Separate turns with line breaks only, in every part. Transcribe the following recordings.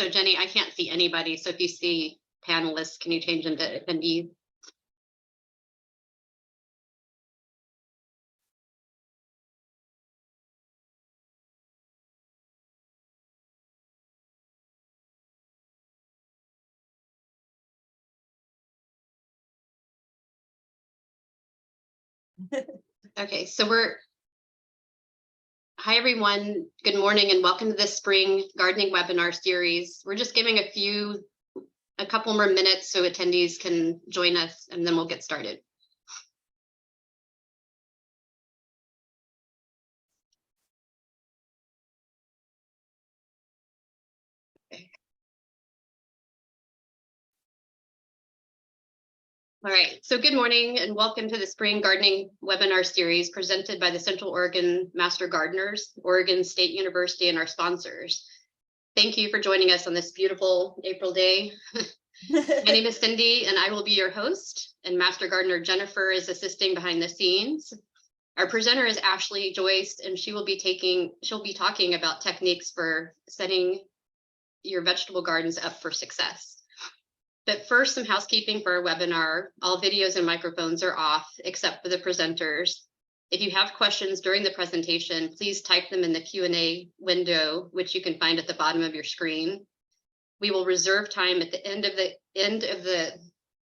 So Jenny, I can't see anybody. So if you see panelists, can you change them to attendees? Okay, so hi everyone, good morning and welcome to this spring gardening webinar series. We're just giving a couple more minutes so attendees can join us and then we'll get started. Okay. All right, so good morning and welcome to the spring gardening webinar series presented by the Central Oregon Master Gardeners, Oregon State University, and our sponsors. Thank you for joining us on this beautiful April day. My name is Cindy and I will be your host, and Master Gardener Jennifer is assisting behind the scenes. Our presenter is Ashley Joyce, and she'll be talking about techniques for setting your vegetable gardens up for success. But first, some housekeeping for our webinar. All videos and microphones are off except for the presenters. If you have questions during the presentation, please type them in the Q&A window, which you can find at the bottom of your screen. We will reserve time at the end of the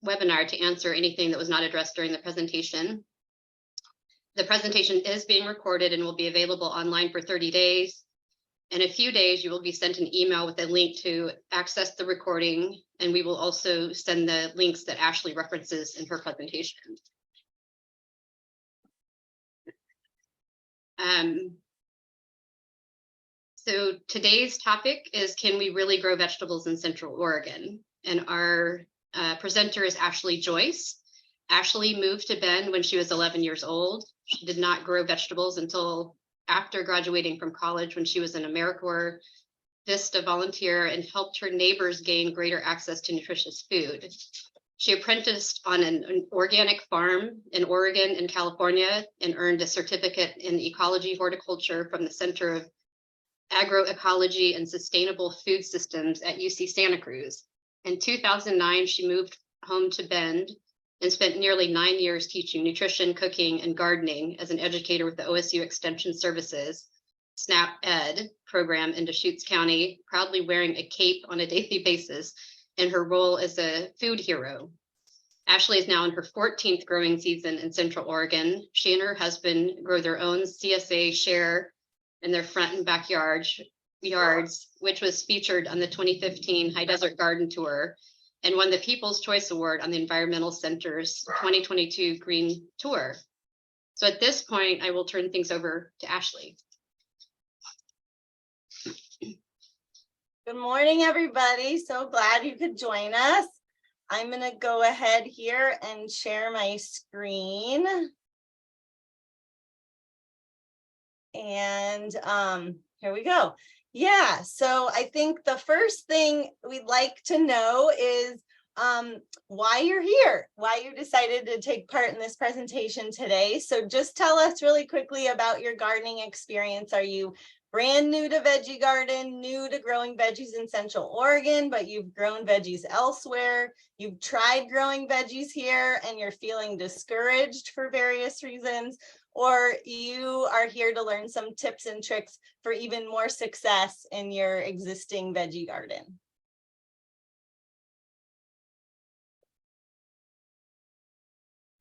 webinar to answer anything that was not addressed during the presentation. The presentation is being recorded and will be available online for 30 days. In a few days, you will be sent an email with a link to access the recording, and we will also send the links that Ashley references in her presentation. So today's topic is, can we really grow vegetables in Central Oregon? And our presenter is Ashley Joyce. Ashley moved to Bend when she was 11 years old. She did not grow vegetables until after graduating from college, when she was an AmeriCorps Vista volunteer and helped her neighbors gain greater access to nutritious food. She apprenticed on an organic farm in Oregon and California and earned a certificate in ecology horticulture from the Center of Agroecology and Sustainable Food Systems at UC Santa Cruz. In 2009, she moved home to Bend and spent nearly 9 years teaching nutrition, cooking, and gardening as an educator with the OSU Extension Services SNAP Ed program in Deschutes County, proudly wearing a cape on a daily basis in her role as a food hero. Ashley is now in her 14th growing season in Central Oregon. She and her husband grow their own CSA share in their front and backyard yards, which was featured on the 2015 High Desert Garden Tour and won the People's Choice Award on the Environmental Center's 2022 Green Tour. So at this point, I will turn things over to Ashley.
Good morning, everybody. So glad you could join us. I'm going to go ahead here and share my screen. And here we go. Yeah, so I think the first thing we'd like to know is why you're here, why you decided to take part in this presentation today. So just tell us really quickly about your gardening experience. Are you brand new to veggie garden, new to growing veggies in Central Oregon, but you've grown veggies elsewhere? You've tried growing veggies here and you're feeling discouraged for various reasons? Or you are here to learn some tips and tricks for even more success in your existing veggie garden?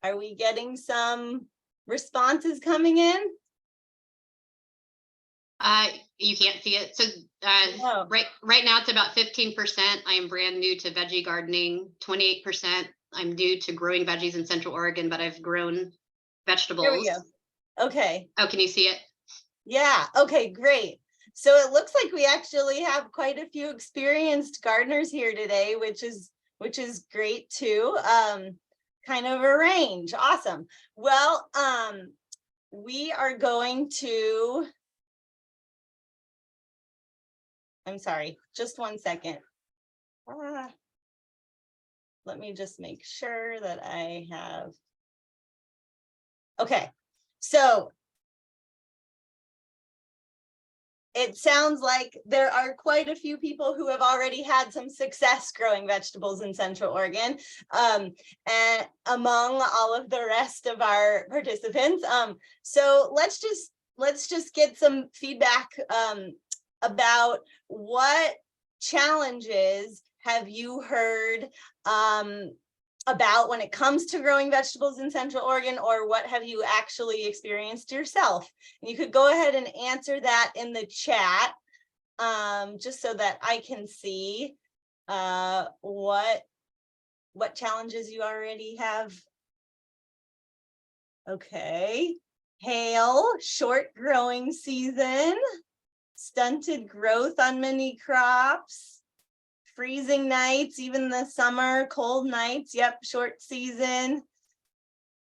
Are we getting some responses coming in?
You can't see it. So
No.
right now it's about 15%. I am brand new to veggie gardening. 28%. I'm new to growing veggies in Central Oregon, but I've grown vegetables.
Here we go. Okay.
Oh, can you see it?
Yeah. Okay, great. So it looks like we actually have quite a few experienced gardeners here today, which is great too. Kind of a range. Awesome. Well, we are going to, I'm sorry, just one second. Let me just make sure that I have. Okay, so it sounds like there are quite a few people who have already had some success growing vegetables in Central Oregon, and among all of the rest of our participants. So let's just get some feedback about what challenges have you heard about when it comes to growing vegetables in Central Oregon, or what have you actually experienced yourself? And you could go ahead and answer that in the chat, just so that I can see what challenges you already have. Okay. Hail, short growing season, stunted growth on many crops, freezing nights, even the summer, cold nights. Yep, short season.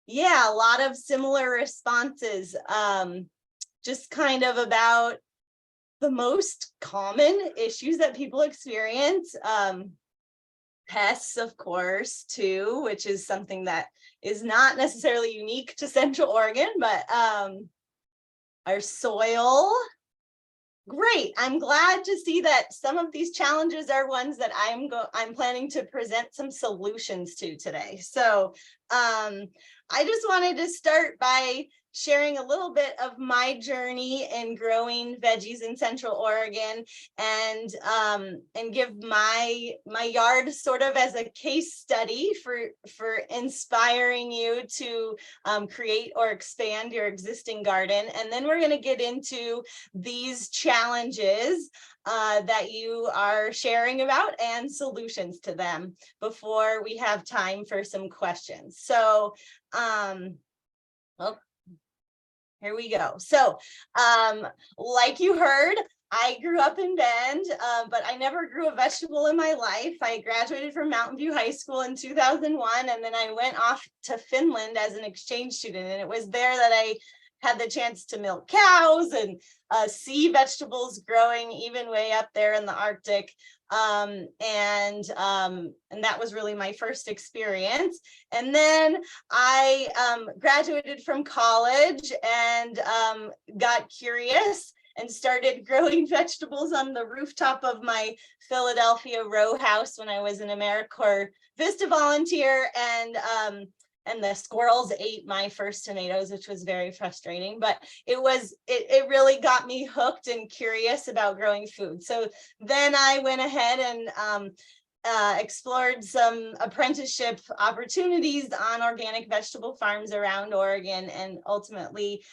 Yeah, a lot of similar responses. Just kind of about the most common issues that people experience. Pests, of course, too, which is something that is not necessarily unique to Central Oregon, but our soil. Great. I'm glad to see that some of these challenges are ones that I'm planning to present some solutions to today. So I just wanted to start by sharing a little bit of my journey in growing veggies in Central Oregon, and give my yard sort of as a case study for inspiring you to create or expand your existing garden. And then we're going to get into these challenges that you are sharing about and solutions to them before we have time for some questions. So well, here we go. So, like you heard, I grew up in Bend, but I never grew a vegetable in my life. I graduated from Mountain View High School in 2001, and then I went off to Finland as an exchange student. And it was there that I had the chance to milk cows and see vegetables growing even way up there in the Arctic. And that was really my first experience. And then I graduated from college and got curious and started growing vegetables on the rooftop of my Philadelphia row house when I was an AmeriCorps Vista volunteer. And the squirrels ate my first tomatoes, which was very frustrating, but it really got me hooked and curious about growing food. So then I went ahead and explored some apprenticeship opportunities on organic vegetable farms around Oregon, and ultimately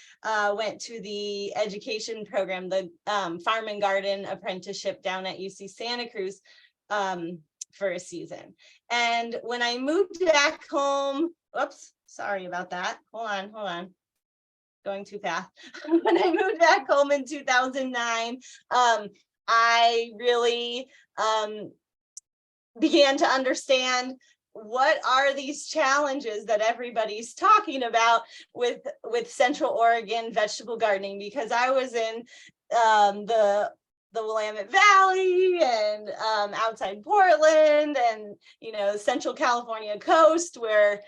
went to the education program, the Farm and Garden apprenticeship down at UC Santa Cruz for a season. And when I moved back home, oops, sorry about that. Hold on. Going too fast. When I moved back home in 2009, I really began to understand what are these challenges that everybody's talking about with Central Oregon vegetable gardening, because I was in the Willamette Valley and outside Portland and Central California coast, where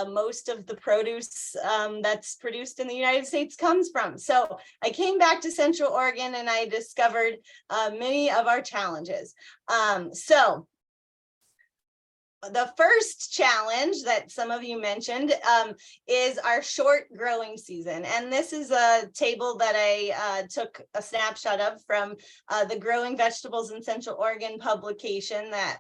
most of the produce that's produced in the United States comes from. So I came back to Central Oregon and I discovered many of our challenges. So the first challenge that some of you mentioned is our short growing season. And this is a table that I took a snapshot of from the Growing Vegetables in Central Oregon publication that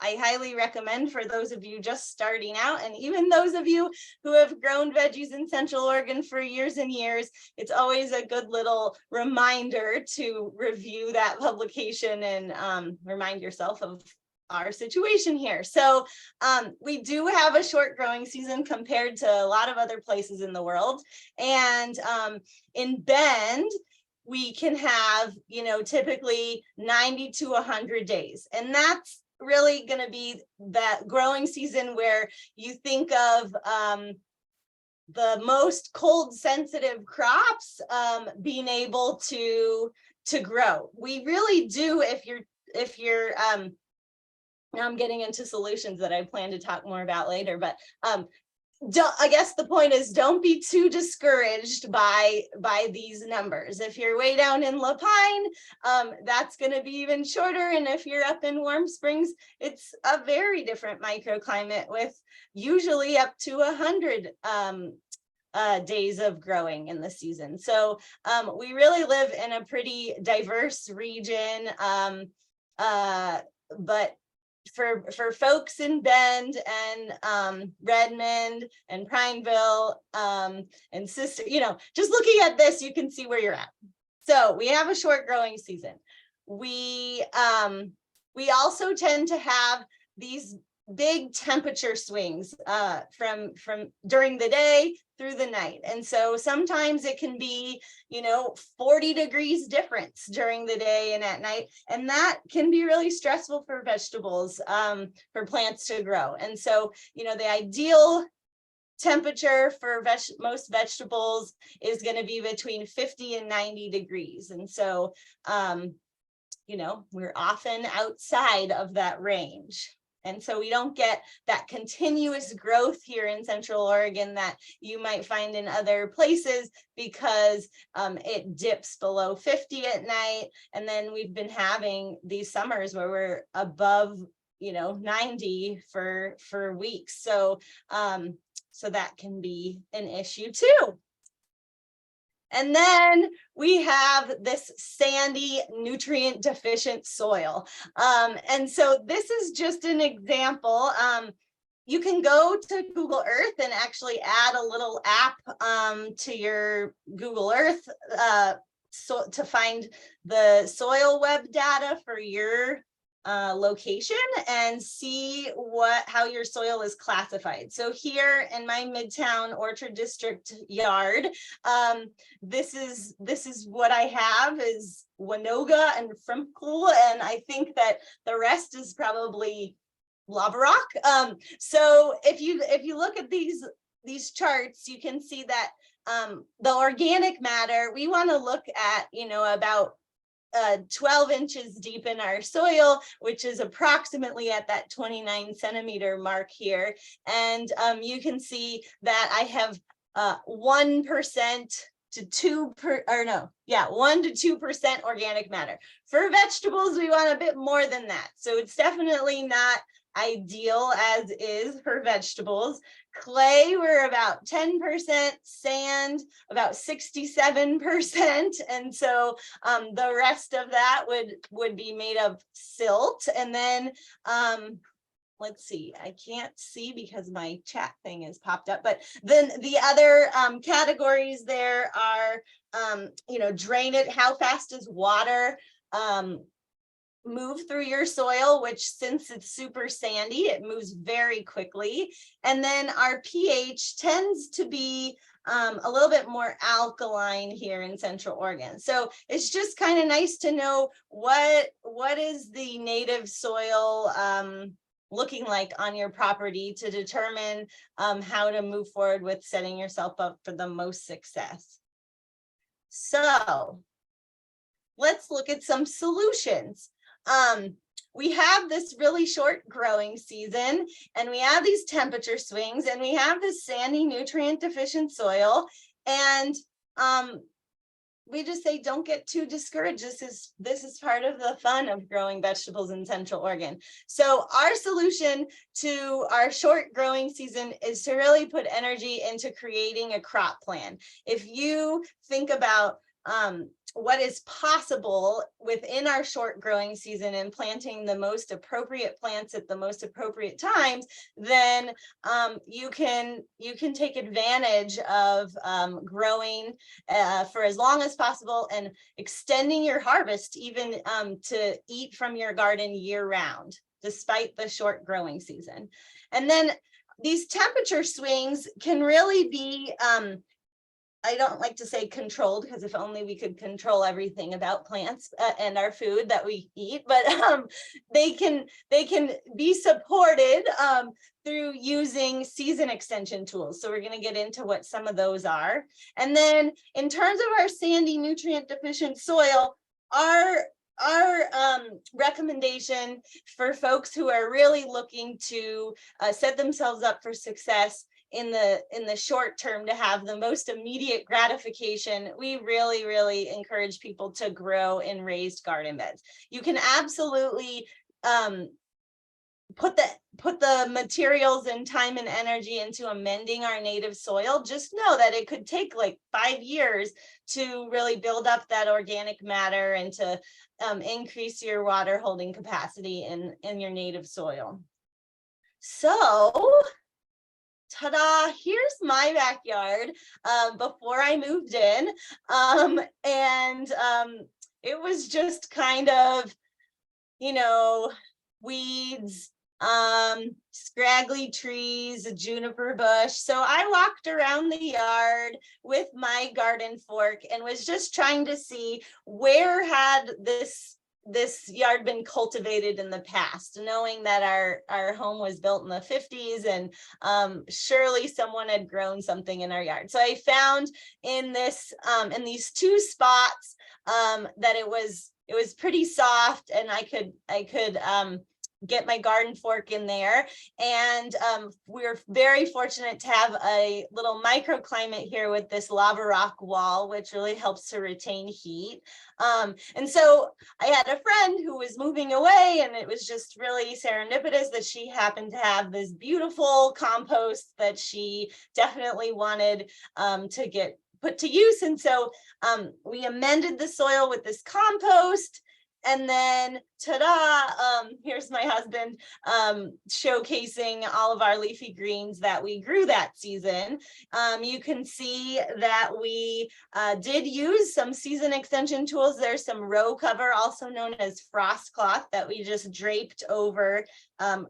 I highly recommend for those of you just starting out, and even those of you who have grown veggies in Central Oregon for years and years. It's always a good little reminder to review that publication and remind yourself of our situation here. So we do have a short growing season compared to a lot of other places in the world. And in Bend, we can have, typically 90 to 100 days. And that's really going to be that growing season where you think of the most cold sensitive crops being able to grow. We really do, if you're now I'm getting into solutions that I plan to talk more about later, but I guess the point is, don't be too discouraged by these numbers. If you're way down in La Pine, that's going to be even shorter. And if you're up in Warm Springs, it's a very different microclimate with usually up to 100 days of growing in the season. So we really live in a pretty diverse region. But for folks in Bend and Redmond and Prineville and Sister, just looking at this, you can see where you're at. So we have a short growing season. We also tend to have these big temperature swings from during the day through the night. And so sometimes it can be, 40 degrees difference during the day and at night. And that can be really stressful for vegetables, for plants to grow. And so, the ideal temperature for most vegetables is going to be between 50 and 90 degrees. And so, we're often outside of that range. And so we don't get that continuous growth here in Central Oregon that you might find in other places because it dips below 50 at night. And then we've been having these summers where we're above, 90 for weeks. So that can be an issue too. And then we have this sandy, nutrient deficient soil. And so this is just an example. You can go to Google Earth and actually add a little app to your Google Earth to find the soil web data for your location and see how your soil is classified. So here in my Midtown Orchard District yard, this is what I have is Wanoga and Frimpel, and I think that the rest is probably lava rock. So if you look at these charts, you can see that the organic matter, we want to look at about 12 inches deep in our soil, which is approximately at that 29 centimeter mark here. And you can see that I have 1% to 1 to 2% organic matter. For vegetables, we want a bit more than that. So it's definitely not ideal as is for vegetables. Clay, we're about 10%, sand about 67%, and so the rest of that would be made of silt. And then let's see, I can't see because my chat thing is popped up, but then the other categories there are drain it, how fast does water move through your soil, which since it's super sandy, it moves very quickly. And then our pH tends to be a little bit more alkaline here in Central Oregon. So it's just kind of nice to know what is the native soil looking like on your property to determine how to move forward with setting yourself up for the most success. So let's look at some solutions. We have this really short growing season, and we have these temperature swings, and we have this sandy, nutrient deficient soil, and we just say don't get too discouraged. This is part of the fun of growing vegetables in Central Oregon. So our solution to our short growing season is to really put energy into creating a crop plan. If you think about what is possible within our short growing season and planting the most appropriate plants at the most appropriate times, then you can take advantage of growing for as long as possible and extending your harvest even to eat from your garden year round, despite the short growing season. And then these temperature swings can really be I don't like to say controlled, because if only we could control everything about plants and our food that we eat, but they can be supported through using season extension tools. So we're going to get into what some of those are. And then in terms of our sandy, nutrient deficient soil, our recommendation for folks who are really looking to set themselves up for success in the short term to have the most immediate gratification, we really encourage people to grow in raised garden beds. You can absolutely put the materials and time and energy into amending our native soil. Just know that it could take like 5 years to really build up that organic matter and to increase your water holding capacity in your native soil. So, ta-da, here's my backyard before I moved in. It was just kind of, weeds, scraggly trees, a juniper bush. So I walked around the yard with my garden fork and was just trying to see where had this yard been cultivated in the past, knowing that our home was built in the 50s, and surely someone had grown something in our yard. So I found in these 2 spots that it was pretty soft, and I could get my garden fork in there. And we're very fortunate to have a little microclimate here with this lava rock wall, which really helps to retain heat. And so I had a friend who was moving away, and it was just really serendipitous that she happened to have this beautiful compost that she definitely wanted to get put to use. And so we amended the soil with this compost. And then, ta-da, here's my husband showcasing all of our leafy greens that we grew that season. You can see that we did use some season extension tools. There's some row cover, also known as frost cloth, that we just draped over in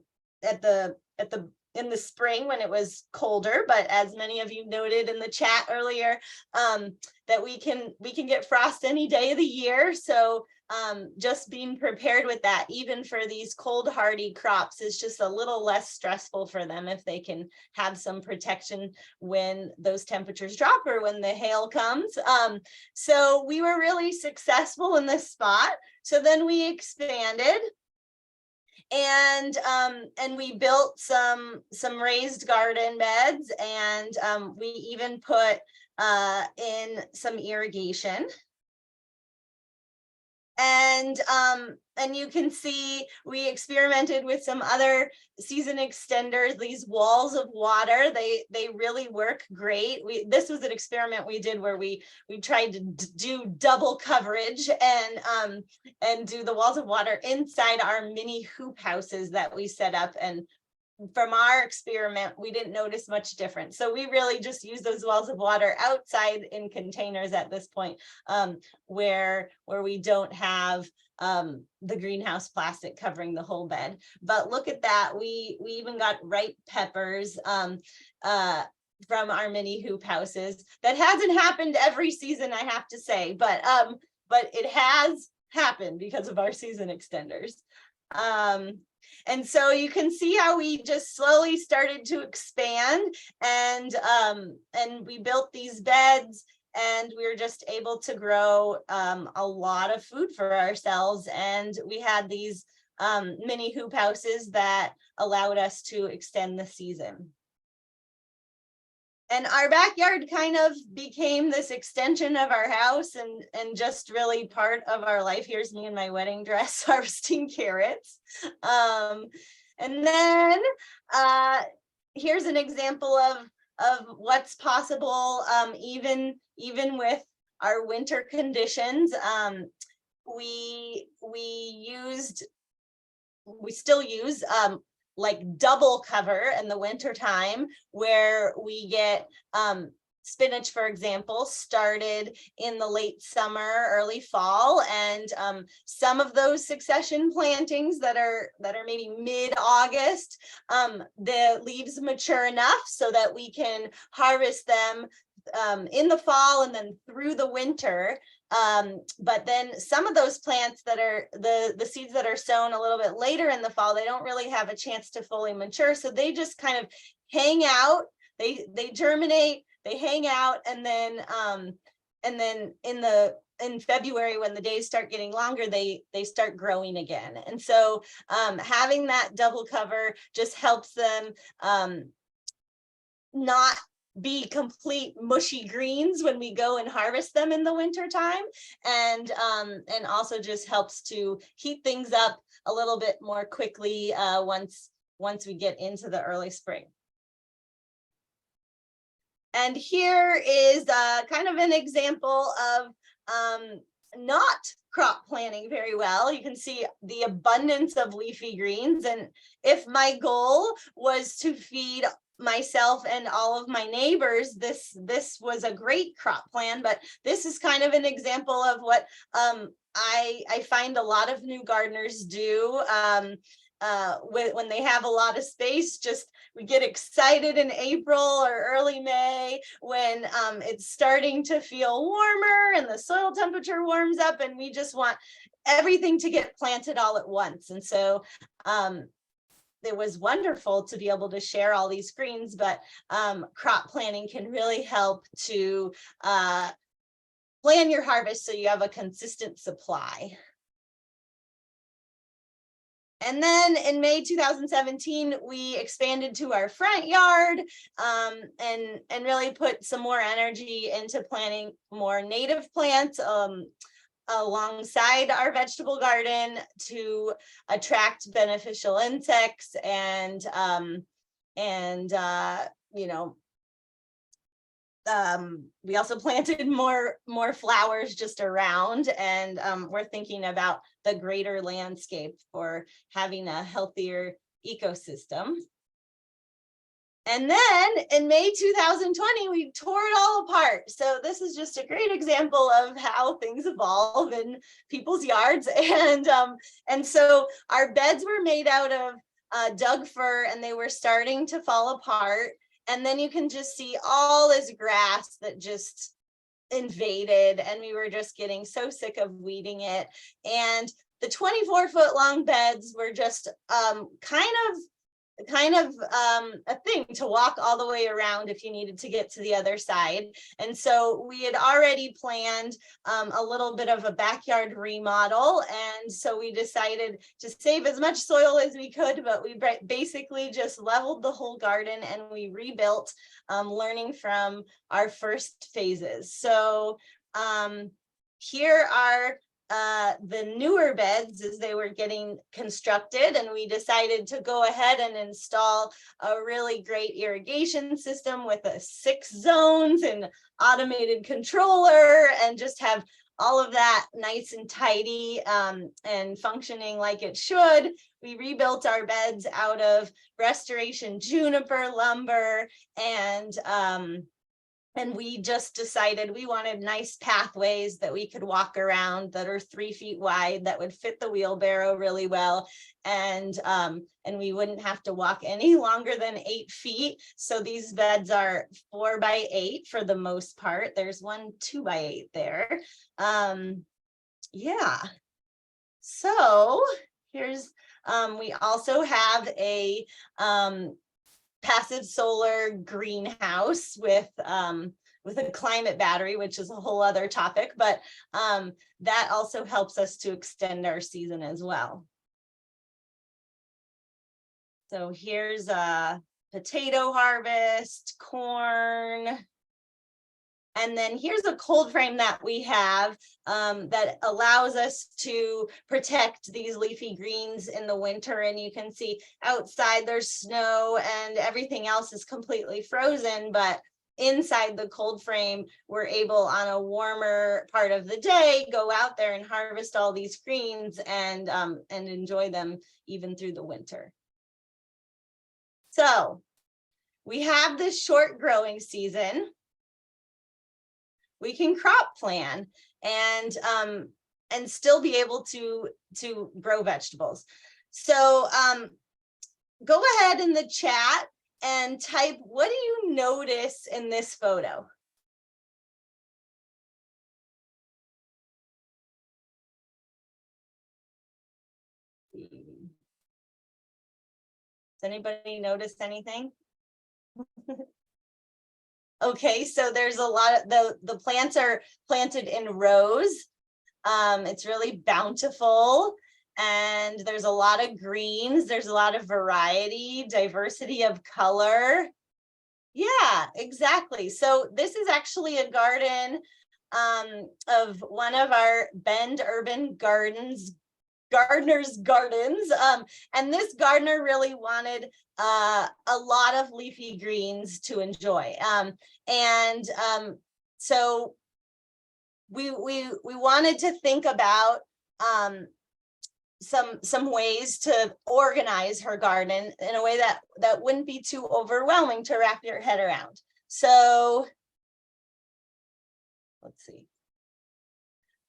the spring when it was colder. But as many of you noted in the chat earlier, that we can get frost any day of the year. So just being prepared with that, even for these cold hardy crops, is just a little less stressful for them if they can have some protection when those temperatures drop or when the hail comes. So we were really successful in this spot. So then we expanded, and we built some raised garden beds, and we even put in some irrigation. And you can see we experimented with some other season extenders, these walls of water. They really work great. This was an experiment we did where we tried to do double coverage and do the walls of water inside our mini hoop houses that we set up. And from our experiment, we didn't notice much difference. So we really just use those walls of water outside in containers at this point, where we don't have the greenhouse plastic covering the whole bed. But look at that. We even got ripe peppers from our mini hoop houses. That hasn't happened every season, I have to say, but it has happened because of our season extenders. And so you can see how we just slowly started to expand, and we built these beds, and we were just able to grow a lot of food for ourselves. And we had these mini hoop houses that allowed us to extend the season. And our backyard kind of became this extension of our house, and just really part of our life. Here's me in my wedding dress harvesting carrots. And then here's an example of what's possible even with our winter conditions. We still use like double cover in the winter time, where we get spinach, for example, started in the late summer, early fall, and some of those succession plantings that are maybe mid-August, the leaves mature enough so that we can harvest them in the fall and then through the winter. But then some of those plants that are the seeds that are sown a little bit later in the fall, they don't really have a chance to fully mature. So they just kind of hang out, they germinate, they hang out, and then in February, when the days start getting longer, they start growing again. And so having that double cover just helps them not be complete mushy greens when we go and harvest them in the winter time, and also just helps to heat things up a little bit more quickly once we get into the early spring. And here is kind of an example of not crop planting very well. You can see the abundance of leafy greens. And if my goal was to feed myself and all of my neighbors, this was a great crop plan. But this is kind of an example of what I find a lot of new gardeners do. When they have a lot of space, just we get excited in April or early May when it's starting to feel warmer and the soil temperature warms up, and we just want everything to get planted all at once. And so it was wonderful to be able to share all these greens, but crop planning can really help to plan your harvest so you have a consistent supply. And then in May 2017, we expanded to our front yard and really put some more energy into planting more native plants alongside our vegetable garden to attract beneficial insects and you know, we also planted more flowers just around, and we're thinking about the greater landscape for having a healthier ecosystem. And then in May 2020, we tore it all apart. So this is just a great example of how things evolve in people's yards. And so our beds were made out of Doug fir, and they were starting to fall apart. And then you can just see all this grass that just invaded, and we were just getting so sick of weeding it. And the 24-foot long beds were just kind of a thing to walk all the way around if you needed to get to the other side. And so we had already planned a little bit of a backyard remodel. And so we decided to save as much soil as we could, but we basically just leveled the whole garden and we rebuilt, learning from our first phases. So here are the newer beds as they were getting constructed, and we decided to go ahead and install a really great irrigation system with 6 zones and automated controller, and just have all of that nice and tidy and functioning like it should. We rebuilt our beds out of restoration juniper lumber, and we just decided we wanted nice pathways that we could walk around that are 3 feet wide, that would fit the wheelbarrow really well. And we wouldn't have to walk any longer than 8 feet. So these beds are 4 by 8 for the most part. There's one 2 by 8 there. Yeah. So here's, we also have a passive solar greenhouse with a climate battery, which is a whole other topic, but that also helps us to extend our season as well. So here's a potato harvest, corn. And then here's a cold frame that we have that allows us to protect these leafy greens in the winter. And you can see outside there's snow and everything else is completely frozen, but inside the cold frame, we're able on a warmer part of the day, go out there and harvest all these greens and enjoy them even through the winter. So we have this short growing season. We can crop plan and still be able to grow vegetables. So go ahead in the chat and type, what do you notice in this photo? Does anybody notice anything? Okay, so there's a lot of the plants are planted in rows. It's really bountiful, and there's a lot of greens. There's a lot of variety, diversity of color. Yeah, exactly. So this is actually a garden of one of our Bend Urban Gardeners gardens. And this gardener really wanted a lot of leafy greens to enjoy. And so we wanted to think about some ways to organize her garden in a way that wouldn't be too overwhelming to wrap your head around. So let's see.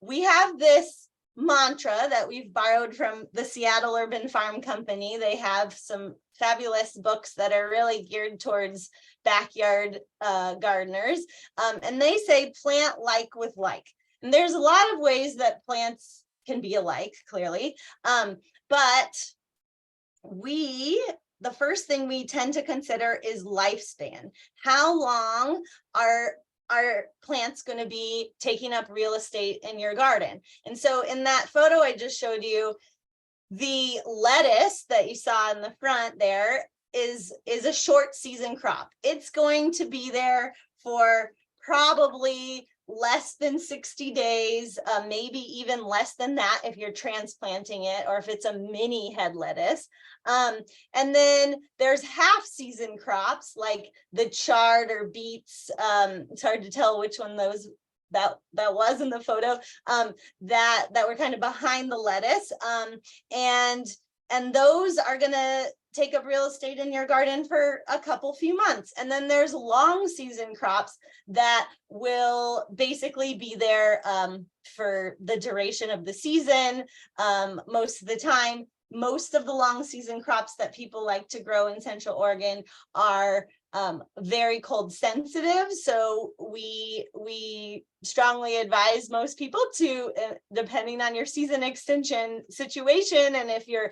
We have this mantra that we've borrowed from the Seattle Urban Farm Company. They have some fabulous books that are really geared towards backyard gardeners. And they say plant like with like. And there's a lot of ways that plants can be alike, clearly. But the first thing we tend to consider is lifespan. How long are plants going to be taking up real estate in your garden? And so in that photo I just showed you, the lettuce that you saw in the front there is a short season crop. It's going to be there for probably less than 60 days, maybe even less than that if you're transplanting it, or if it's a mini head lettuce. And then there's half season crops like the chard or beets. It's hard to tell which one those that was in the photo, that were kind of behind the lettuce. And those are gonna take up real estate in your garden for a few months. And then there's long season crops that will basically be there for the duration of the season. Most of the time, most of the long season crops that people like to grow in Central Oregon are very cold sensitive. So we strongly advise most people to, depending on your season extension situation, and if you're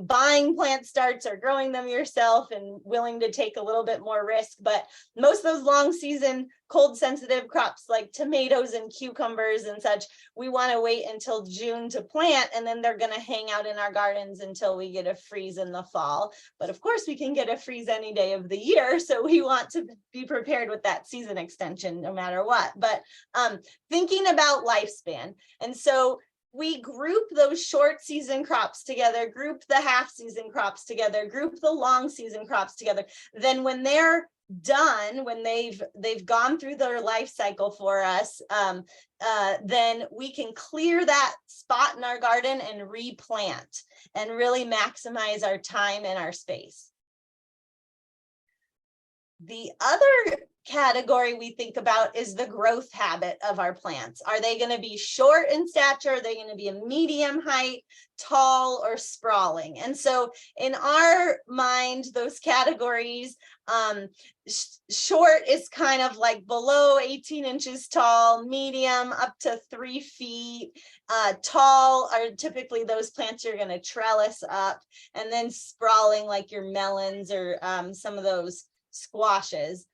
buying plant starts or growing them yourself and willing to take a little bit more risk. But most of those long season cold sensitive crops like tomatoes and cucumbers and such, we want to wait until June to plant, and then they're going to hang out in our gardens until we get a freeze in the fall. But of course we can get a freeze any day of the year, so we want to be prepared with that season extension no matter what. But thinking about lifespan, and so we group those short season crops together, group the half season crops together, group the long season crops together. Then when they're done, when they've gone through their life cycle for us, then we can clear that spot in our garden and replant and really maximize our time and our space. The other category we think about is the growth habit of our plants. Are they going to be short in stature? Are they going to be a medium height, tall, or sprawling? And so in our mind, those categories, short is kind of like below 18 inches tall, medium up to 3 feet, tall are typically those plants you're going to trellis up, and then sprawling like your melons or some of those squashes.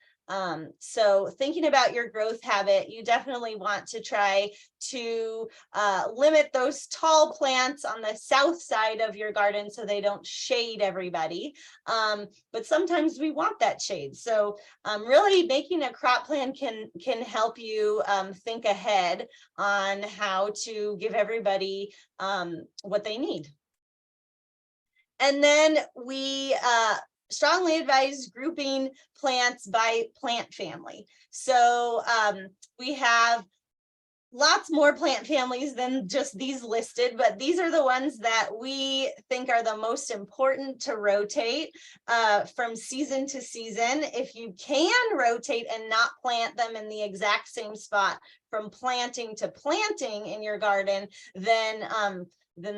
So thinking about your growth habit, you definitely want to try to limit those tall plants on the south side of your garden so they don't shade everybody. But sometimes we want that shade. So really making a crop plan can help you think ahead on how to give everybody what they need. And then we strongly advise grouping plants by plant family. So we have lots more plant families than just these listed, but these are the ones that we think are the most important to rotate from season to season. If you can rotate and not plant them in the exact same spot from planting to planting in your garden, then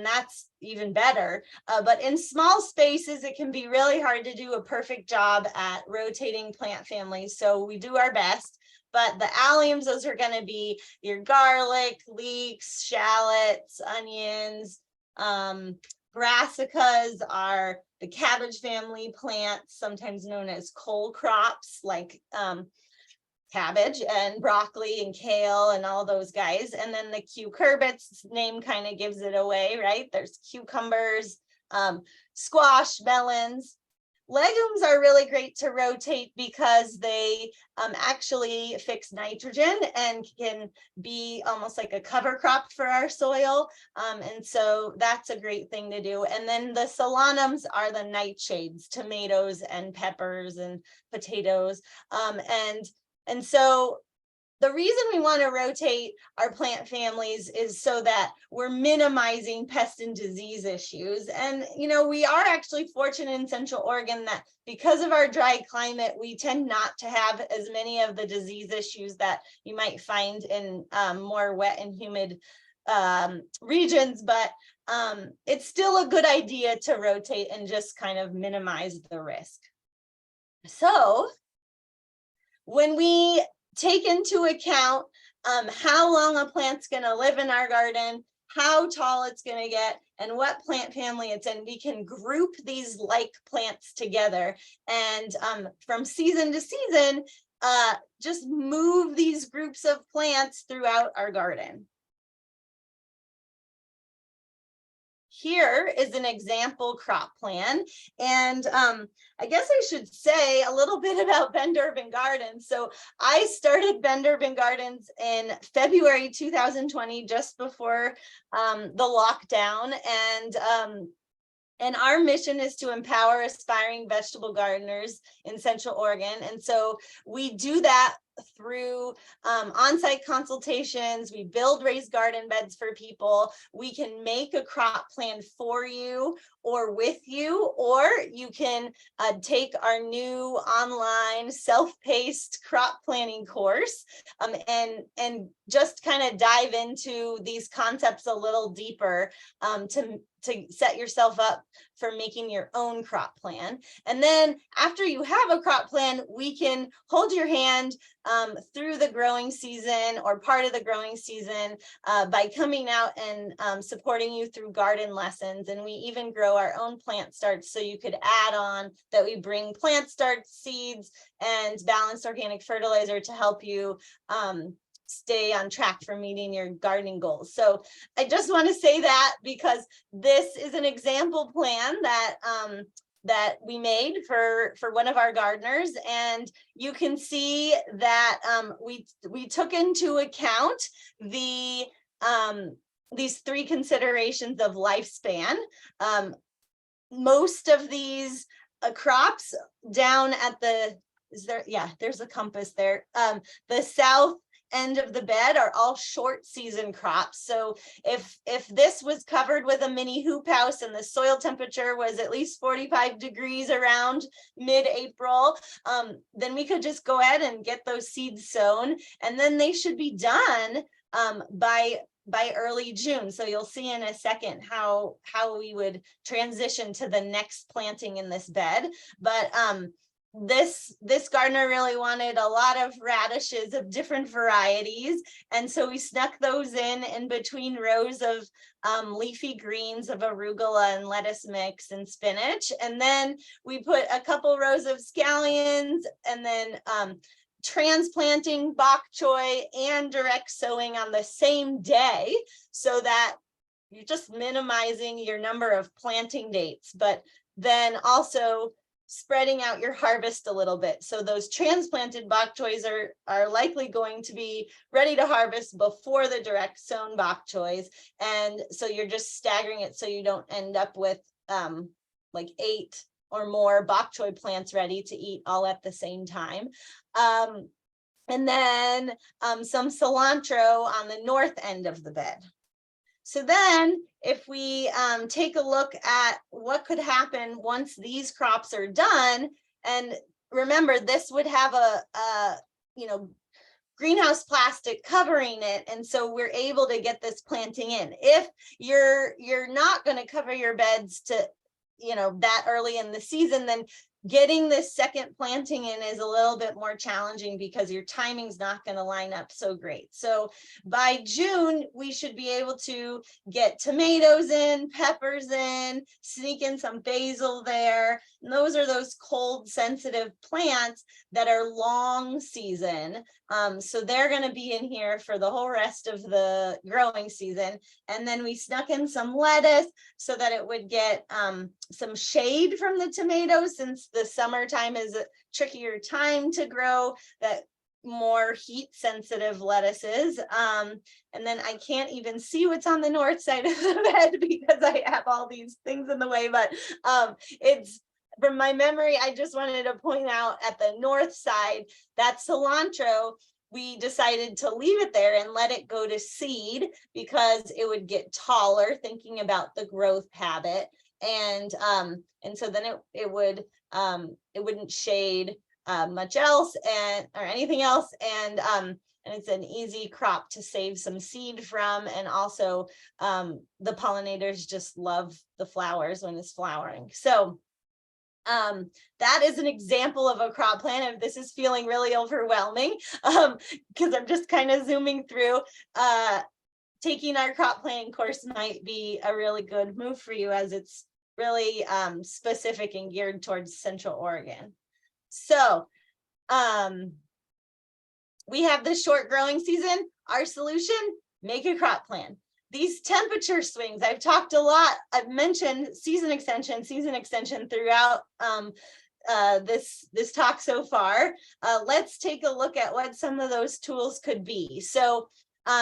that's even better. But in small spaces, it can be really hard to do a perfect job at rotating plant families. So we do our best. But the alliums, those are going to be your garlic, leeks, shallots, onions. Brassicas are the cabbage family plants, sometimes known as cole crops, like cabbage and broccoli and kale and all those guys. And then the cucurbits name kind of gives it away, right? There's cucumbers, squash, melons. Legumes are really great to rotate because they actually fix nitrogen and can be almost like a cover crop for our soil. And so that's a great thing to do. And then the solanums are the nightshades, tomatoes and peppers and potatoes. And so the reason we want to rotate our plant families is so that we're minimizing pest and disease issues. And, we are actually fortunate in Central Oregon that because of our dry climate, we tend not to have as many of the disease issues that you might find in more wet and humid regions, but it's still a good idea to rotate and just kind of minimize the risk. So when we take into account how long a plant's going to live in our garden, how tall it's going to get, and what plant family it's in, we can group these like plants together. And from season to season, just move these groups of plants throughout our garden. Here is an example crop plan. And I guess I should say a little bit about Bend Urban Gardens. So I started Bend Urban Gardens in February 2020, just before the lockdown. And our mission is to empower aspiring vegetable gardeners in Central Oregon. And so we do that through on-site consultations. We build raised garden beds for people. We can make a crop plan for you or with you, or you can take our new online self-paced crop planning course and just kind of dive into these concepts a little deeper to set yourself up for making your own crop plan. And then after you have a crop plan, we can hold your hand through the growing season or part of the growing season by coming out and supporting you through garden lessons. And we even grow our own plant starts, so you could add on that we bring plant start seeds and balanced organic fertilizer to help you stay on track for meeting your gardening goals. So I just want to say that because this is an example plan that we made for one of our gardeners, and you can see that we took into account these three considerations of lifespan. Most of these crops down at there's a compass there. The south end of the bed are all short season crops. So if this was covered with a mini hoop house and the soil temperature was at least 45 degrees around mid-April, then we could just go ahead and get those seeds sown, and then they should be done by early June. So you'll see in a second how we would transition to the next planting in this bed. But this gardener really wanted a lot of radishes of different varieties, and so we snuck those in between rows of leafy greens of arugula and lettuce mix and spinach. And then we put a couple rows of scallions, and then transplanting bok choy and direct sowing on the same day, so that you're just minimizing your number of planting dates, but then also spreading out your harvest a little bit. So those transplanted bok choys are likely going to be ready to harvest before the direct sown bok choys. And so you're just staggering it so you don't end up with like 8 or more bok choy plants ready to eat all at the same time. And then some cilantro on the north end of the bed. So then if we take a look at what could happen once these crops are done, and remember, this would have a greenhouse plastic covering it, and so we're able to get this planting in. If you're not going to cover your beds to that early in the season, then getting this second planting in is a little bit more challenging because your timing's not going to line up so great. So by June, we should be able to get tomatoes in, peppers in, sneak in some basil there. And those are those cold sensitive plants that are long season. So they're going to be in here for the whole rest of the growing season. And then we snuck in some lettuce so that it would get some shade from the tomatoes, since the summertime is a trickier time to grow that more heat sensitive lettuces. And then I can't even see what's on the north side of the bed because I have all these things in the way, but it's from my memory. I just wanted to point out at the north side, that cilantro, we decided to leave it there and let it go to seed because it would get taller, thinking about the growth habit. And so then it wouldn't shade much else or anything else. And it's an easy crop to save some seed from. And also the pollinators just love the flowers when it's flowering. So that is an example of a crop plan. If this is feeling really overwhelming, because I'm just kind of zooming through, taking our crop planning course might be a really good move for you, as it's really specific and geared towards Central Oregon. So we have this short growing season. Our solution: make a crop plan. These temperature swings, I've talked a lot, I've mentioned season extension throughout this talk so far. Let's take a look at what some of those tools could be. So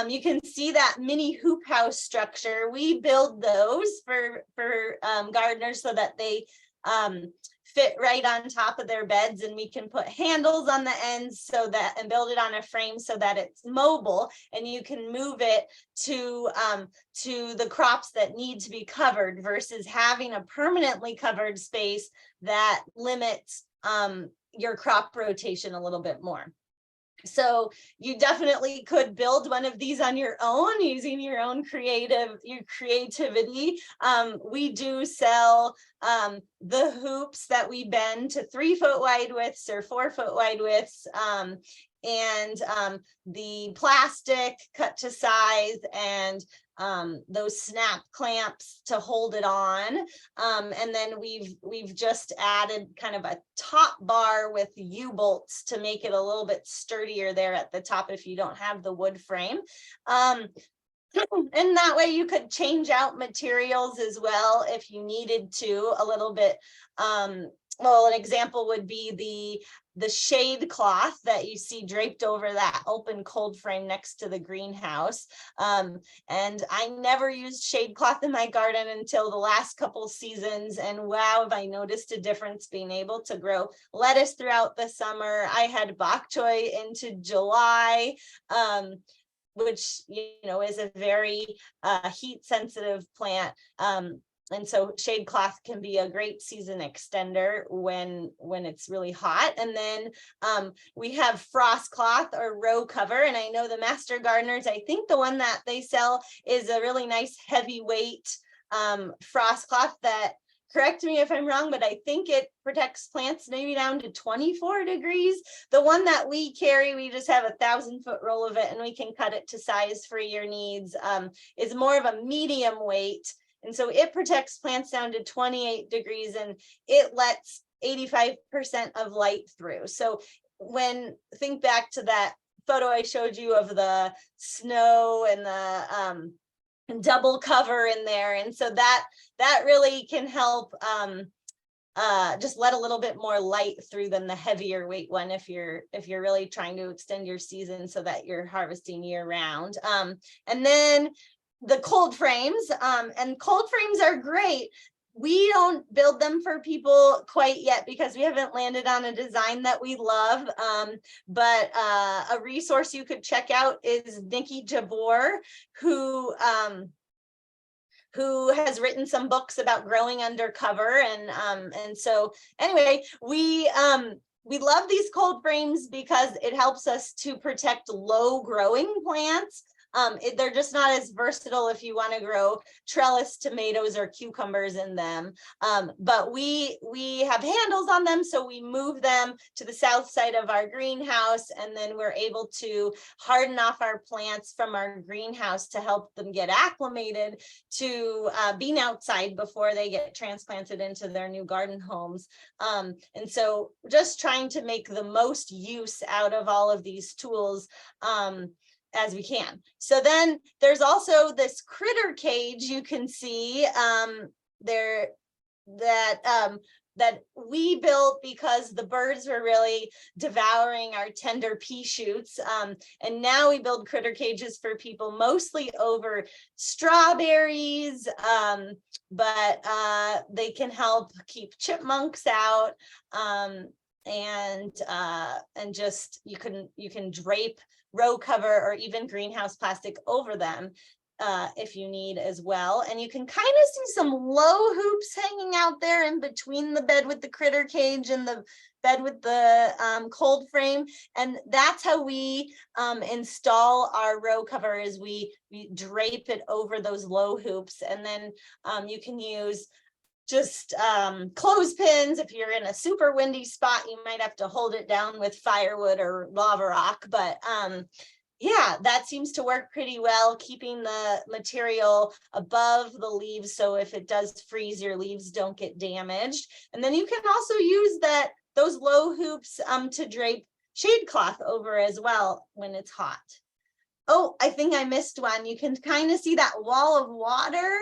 you can see that mini hoop house structure. We build those for gardeners so that they fit right on top of their beds, and we can put handles on the ends and build it on a frame so that it's mobile and you can move it to the crops that need to be covered, versus having a permanently covered space that limits your crop rotation a little bit more. So you definitely could build one of these on your own using your own creativity. We do sell the hoops that we bend to 3-foot wide widths or 4-foot wide widths, and the plastic cut to size, and those snap clamps to hold it on. And then we've just added kind of a top bar with U-bolts to make it a little bit sturdier there at the top if you don't have the wood frame. And that way you could change out materials as well if you needed to a little bit. Well, an example would be the shade cloth that you see draped over that open cold frame next to the greenhouse. And I never used shade cloth in my garden until the last couple seasons. And wow, have I noticed a difference being able to grow lettuce throughout the summer. I had bok choy into July, which, is a very heat sensitive plant. And so shade cloth can be a great season extender when it's really hot. And then we have frost cloth or row cover. And I know the master gardeners, I think the one that they sell is a really nice heavyweight frost cloth that, correct me if I'm wrong, but I think it protects plants maybe down to 24 degrees. The one that we carry, we just have 1,000-foot roll of it and we can cut it to size for your needs, is more of a medium weight. And so it protects plants down to 28 degrees and it lets 85% of light through. So think back to that photo I showed you of the snow and the double cover in there. And so that really can help just let a little bit more light through than the heavier weight one if you're really trying to extend your season so that you're harvesting year round. And then the cold frames, and cold frames are great. We don't build them for people quite yet because we haven't landed on a design that we love. But a resource you could check out is Nikki Jabor, who has written some books about growing under cover. And so anyway, we love these cold frames because it helps us to protect low growing plants. They're just not as versatile if you want to grow trellis tomatoes or cucumbers in them. But we have handles on them, so we move them to the south side of our greenhouse, and then we're able to harden off our plants from our greenhouse to help them get acclimated to being outside before they get transplanted into their new garden homes. And so just trying to make the most use out of all of these tools as we can. So then there's also this critter cage you can see there that we built because the birds were really devouring our tender pea shoots. And now we build critter cages for people, mostly over strawberries, but they can help keep chipmunks out. And just you can drape row cover or even greenhouse plastic over them if you need as well. And you can kind of see some low hoops hanging out there in between the bed with the critter cage and the bed with the cold frame. And that's how we install our row cover, is we drape it over those low hoops. And then you can use just clothespins. If you're in a super windy spot, you might have to hold it down with firewood or lava rock. But yeah, that seems to work pretty well, keeping the material above the leaves. So if it does freeze, your leaves don't get damaged. And then you can also use those low hoops to drape shade cloth over as well when it's hot. Oh, I think I missed one. You can kind of see that wall of water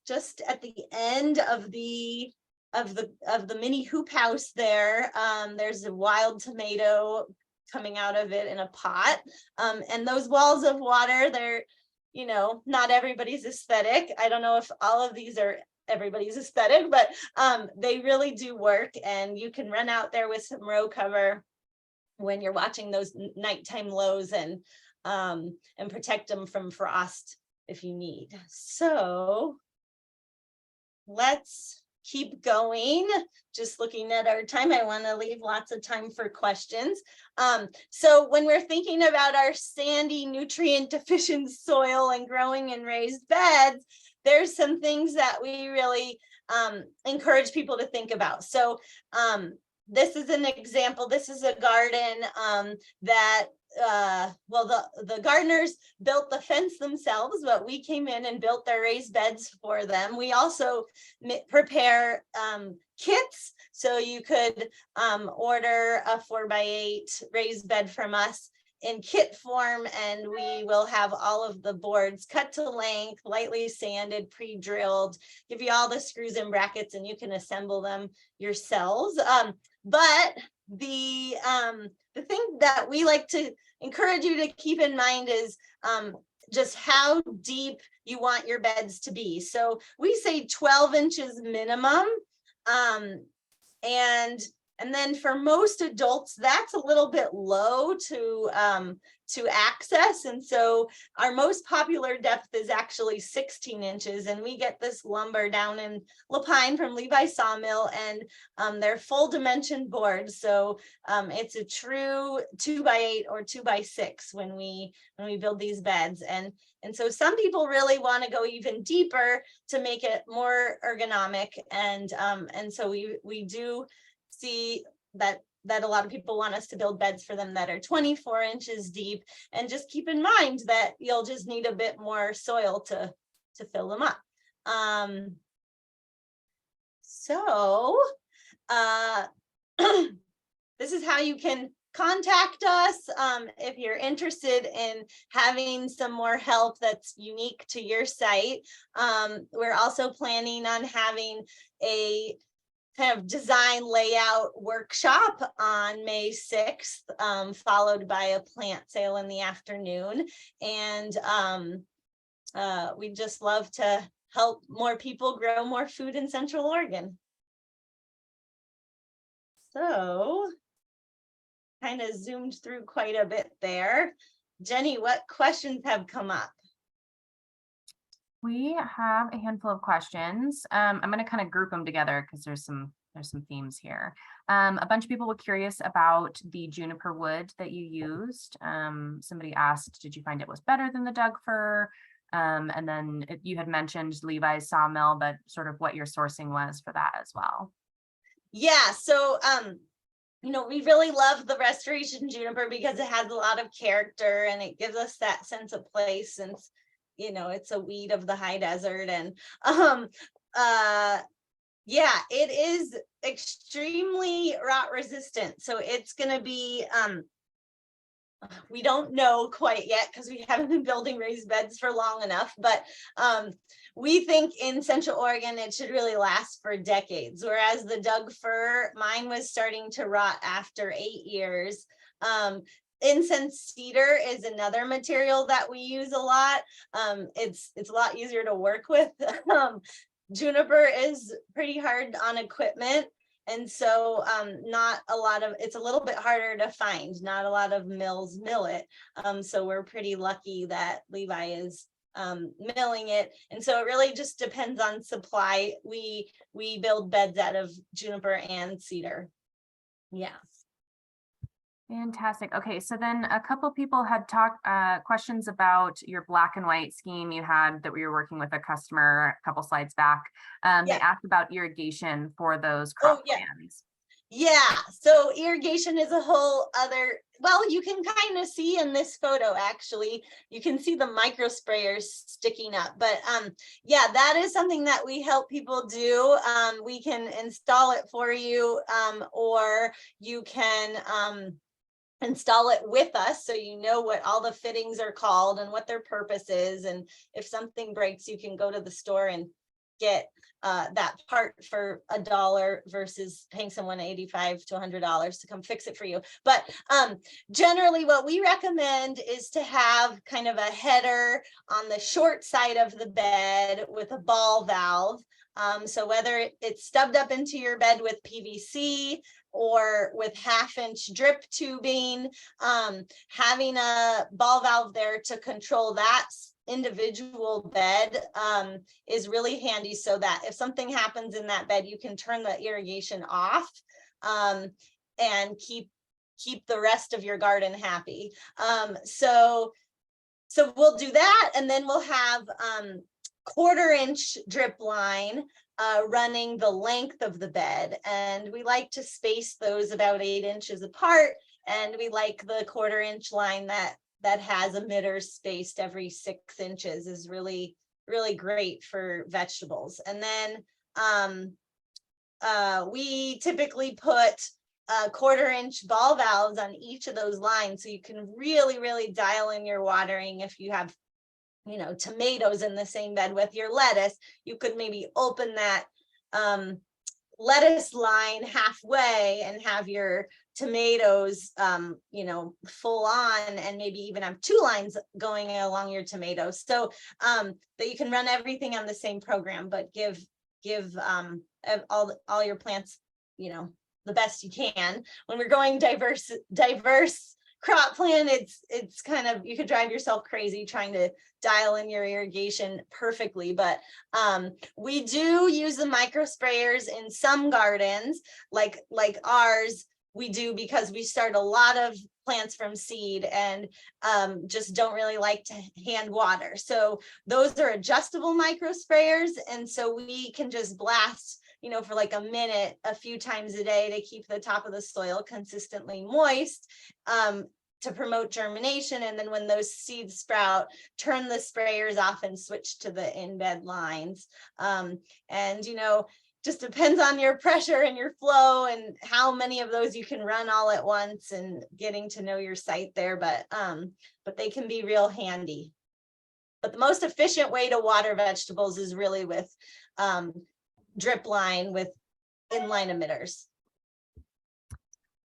just at the end of the mini hoop house there. There's a wild tomato coming out of it in a pot. And those walls of water, they're, not everybody's aesthetic. I don't know if all of these are everybody's aesthetic, but they really do work. And you can run out there with some row cover when you're watching those nighttime lows and protect them from frost if you need. So let's keep going. Just looking at our time, I want to leave lots of time for questions. So when we're thinking about our sandy, nutrient deficient soil and growing in raised beds, there's some things that we really encourage people to think about. So this is an example. This is a garden that the gardeners built the fence themselves, but we came in and built their raised beds for them. We also prepare kits, so you could order a 4x8 raised bed from us in kit form, and we will have all of the boards cut to length, lightly sanded, pre-drilled, give you all the screws and brackets, and you can assemble them yourselves. But the thing that we like to encourage you to keep in mind is just how deep you want your beds to be. So we say 12 inches minimum. And then for most adults, that's a little bit low to access. And so our most popular depth is actually 16 inches. And we get this lumber down in Lapine from Levi Sawmill, and they're full dimension boards. So it's a true 2x8 or 2x6 when we build these beds. And so some people really want to go even deeper to make it more ergonomic. And so we do see that a lot of people want us to build beds for them that are 24 inches deep, and just keep in mind that you'll just need a bit more soil to fill them up. So this is how you can contact us if you're interested in having some more help that's unique to your site. We're also planning on having a kind of design layout workshop on May 6th, followed by a plant sale in the afternoon. And we'd just love to help more people grow more food in Central Oregon. So kind of zoomed through quite a bit there. Jenny, what questions have come up?
We have a handful of questions. I'm going to kind of group them together because there's some There's some themes here. A bunch of people were curious about the juniper wood that you used. Somebody asked, did you find it was better than the Doug fir? And then you had mentioned Levi's sawmill, but sort of what your sourcing was for that as well.
Yeah, so we really love the restoration juniper because it has a lot of character and it gives us that sense of place, since it's a weed of the high desert. And yeah, it is extremely rot resistant. So it's going to be, we don't know quite yet because we haven't been building raised beds for long enough, but we think in Central Oregon, it should really last for decades. Whereas the Doug fir, mine was starting to rot after 8 years. Incense cedar is another material that we use a lot. It's a lot easier to work with. Juniper is pretty hard on equipment. And so it's a little bit harder to find. Not a lot of mills mill it. So we're pretty lucky that Levi is milling it. And so it really just depends on supply. We build beds out of juniper and cedar. Yeah.
Fantastic. Okay, so then a couple people had questions about your black and white scheme you had that we were working with a customer a couple slides back. They asked about irrigation for those crop plans.
Yeah, so irrigation is a whole other, well, you can kind of see in this photo, actually, you can see the micro sprayers sticking up, but yeah, that is something that we help people do. We can install it for you, or you can install it with us, so you know what all the fittings are called and what their purpose is. And if something breaks, you can go to the store and get that part for $1 versus paying someone $85 to $100 to come fix it for you. But generally what we recommend is to have kind of a header on the short side of the bed with a ball valve. So whether it's stubbed up into your bed with PVC or with 1/2-inch drip tubing, having a ball valve there to control that individual bed is really handy, so that if something happens in that bed, you can turn the irrigation off and keep the rest of your garden happy. So we'll do that, and then we'll have 1/4-inch drip line running the length of the bed, and we like to space those about 8 inches apart, and we like the 1/4-inch line that has emitters spaced every 6 inches is really great for vegetables. And then we typically put 1/4-inch ball valves on each of those lines, so you can really dial in your watering. If you have tomatoes in the same bed with your lettuce, you could maybe open that lettuce line halfway and have your tomatoes full on, and maybe even have 2 lines going along your tomatoes, so that you can run everything on the same program, but give all your plants the best you can. When we're going diverse crop plan, it's kind of, you could drive yourself crazy trying to dial in your irrigation perfectly. But we do use the micro sprayers in some gardens, like ours. We do, because we start a lot of plants from seed and just don't really like to hand water. So those are adjustable micro sprayers, and so we can just blast for like a minute a few times a day to keep the top of the soil consistently moist, to promote germination. And then when those seeds sprout, turn the sprayers off and switch to the in-bed lines. And just depends on your pressure and your flow and how many of those you can run all at once, and getting to know your site there. But they can be real handy. But the most efficient way to water vegetables is really with drip line with inline emitters.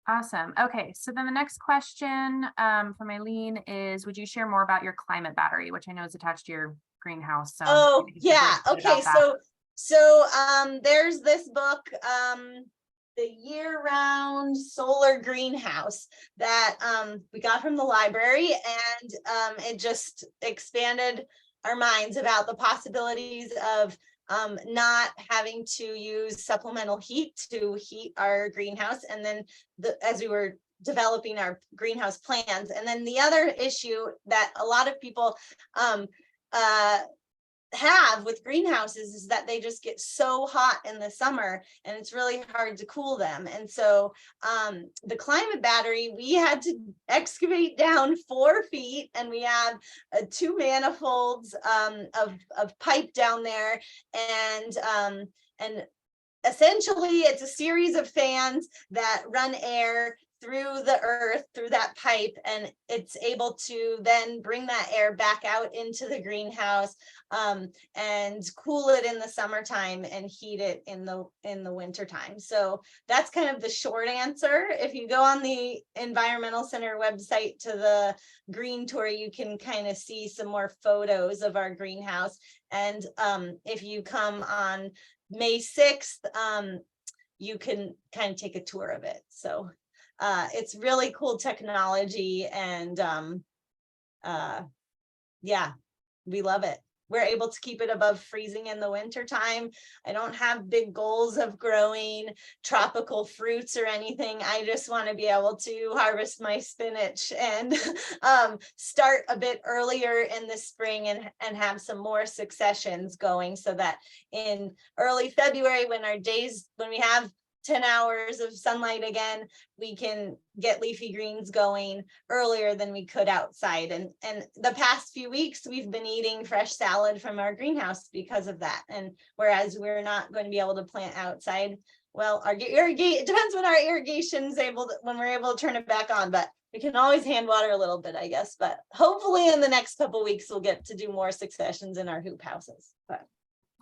Awesome. Okay, so then the next question from Eileen is, would you share more about your climate battery, which I know is attached to your greenhouse? So
oh yeah, okay, so there's this book, the year-round solar greenhouse, that we got from the library, and it just expanded our minds about the possibilities of not having to use supplemental heat to heat our greenhouse. And then as we were developing our greenhouse plans. And then the other issue that a lot of people have with greenhouses is that they just get so hot in the summer and it's really hard to cool them. And so the climate battery, we had to excavate down 4 feet, and we have 2 manifolds of pipe down there, and essentially it's a series of fans that run air through the earth, through that pipe, and it's able to then bring that air back out into the greenhouse and cool it in the summertime and heat it in the wintertime. So that's kind of the short answer. If you go on the Environmental Center website to the green tour, you can kind of see some more photos of our greenhouse. And if you come on May 6th, you can kind of take a tour of it. So it's really cool technology, and yeah, we love it. We're able to keep it above freezing in the winter time. I don't have big goals of growing tropical fruits or anything. I just want to be able to harvest my spinach and start a bit earlier in the spring and have some more successions going, so that in early February, when we have 10 hours of sunlight again, we can get leafy greens going earlier than we could outside. And the past few weeks, we've been eating fresh salad from our greenhouse because of that. And whereas we're not going to be able to plant outside, well, our it depends when our irrigation's when we're able to turn it back on, but we can always hand water a little bit, I guess. But hopefully in the next couple of weeks, we'll get to do more successions in our hoop houses. But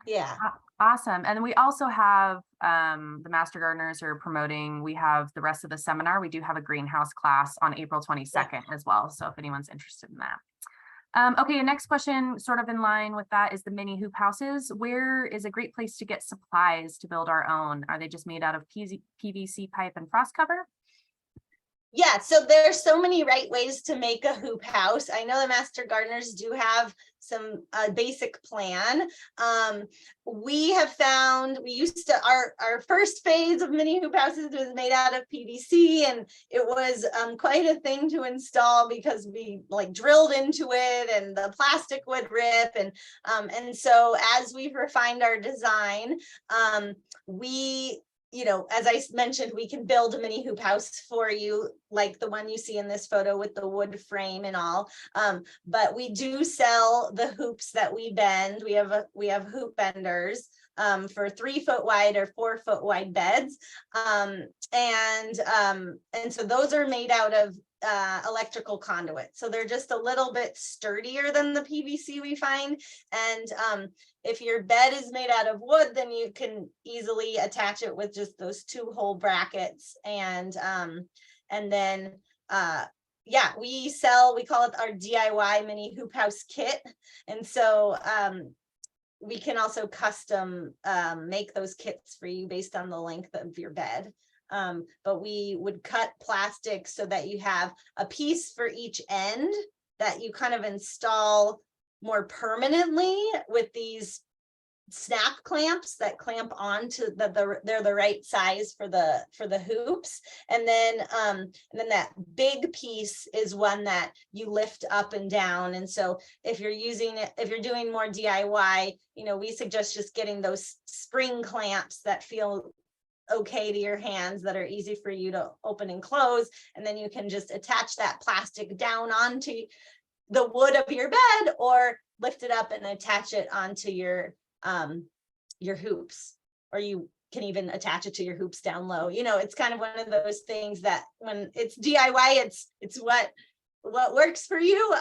yeah.
Awesome. And we also have the Master Gardeners are promoting, we have the rest of the seminar. We do have a greenhouse class on April 22nd as well. So if anyone's interested in that. Okay, next question, sort of in line with that, is the mini hoop houses. Where is a great place to get supplies to build our own? Are they just made out of PVC pipe and frost cover?
Yeah, so there's so many right ways to make a hoop house. I know the Master Gardeners do have some basic plan. We have found, our first phase of mini hoop houses was made out of PVC, and it was quite a thing to install because we drilled into it and the plastic would rip. And so as we've refined our design, as I mentioned, we can build a mini hoop house for you, like the one you see in this photo with the wood frame and all. But we do sell the hoops that we bend. We have hoop benders for 3 foot wide or 4 foot wide beds. And so those are made out of electrical conduit. So they're just a little bit sturdier than the PVC we find. And if your bed is made out of wood, then you can easily attach it with just those 2 hole brackets. And then we call it our DIY mini hoop house kit. And so we can also custom make those kits for you based on the length of your bed. But we would cut plastic so that you have a piece for each end that you kind of install more permanently with these snap clamps that clamp onto they're the right size for the hoops. And then that big piece is one that you lift up and down. And so if you're doing more DIY, we suggest just getting those spring clamps that feel okay to your hands, that are easy for you to open and close. And then you can just attach that plastic down onto the wood of your bed, or lift it up and attach it onto your hoops, or you can even attach it to your hoops down low. It's kind of one of those things that when it's DIY, it's what works for you.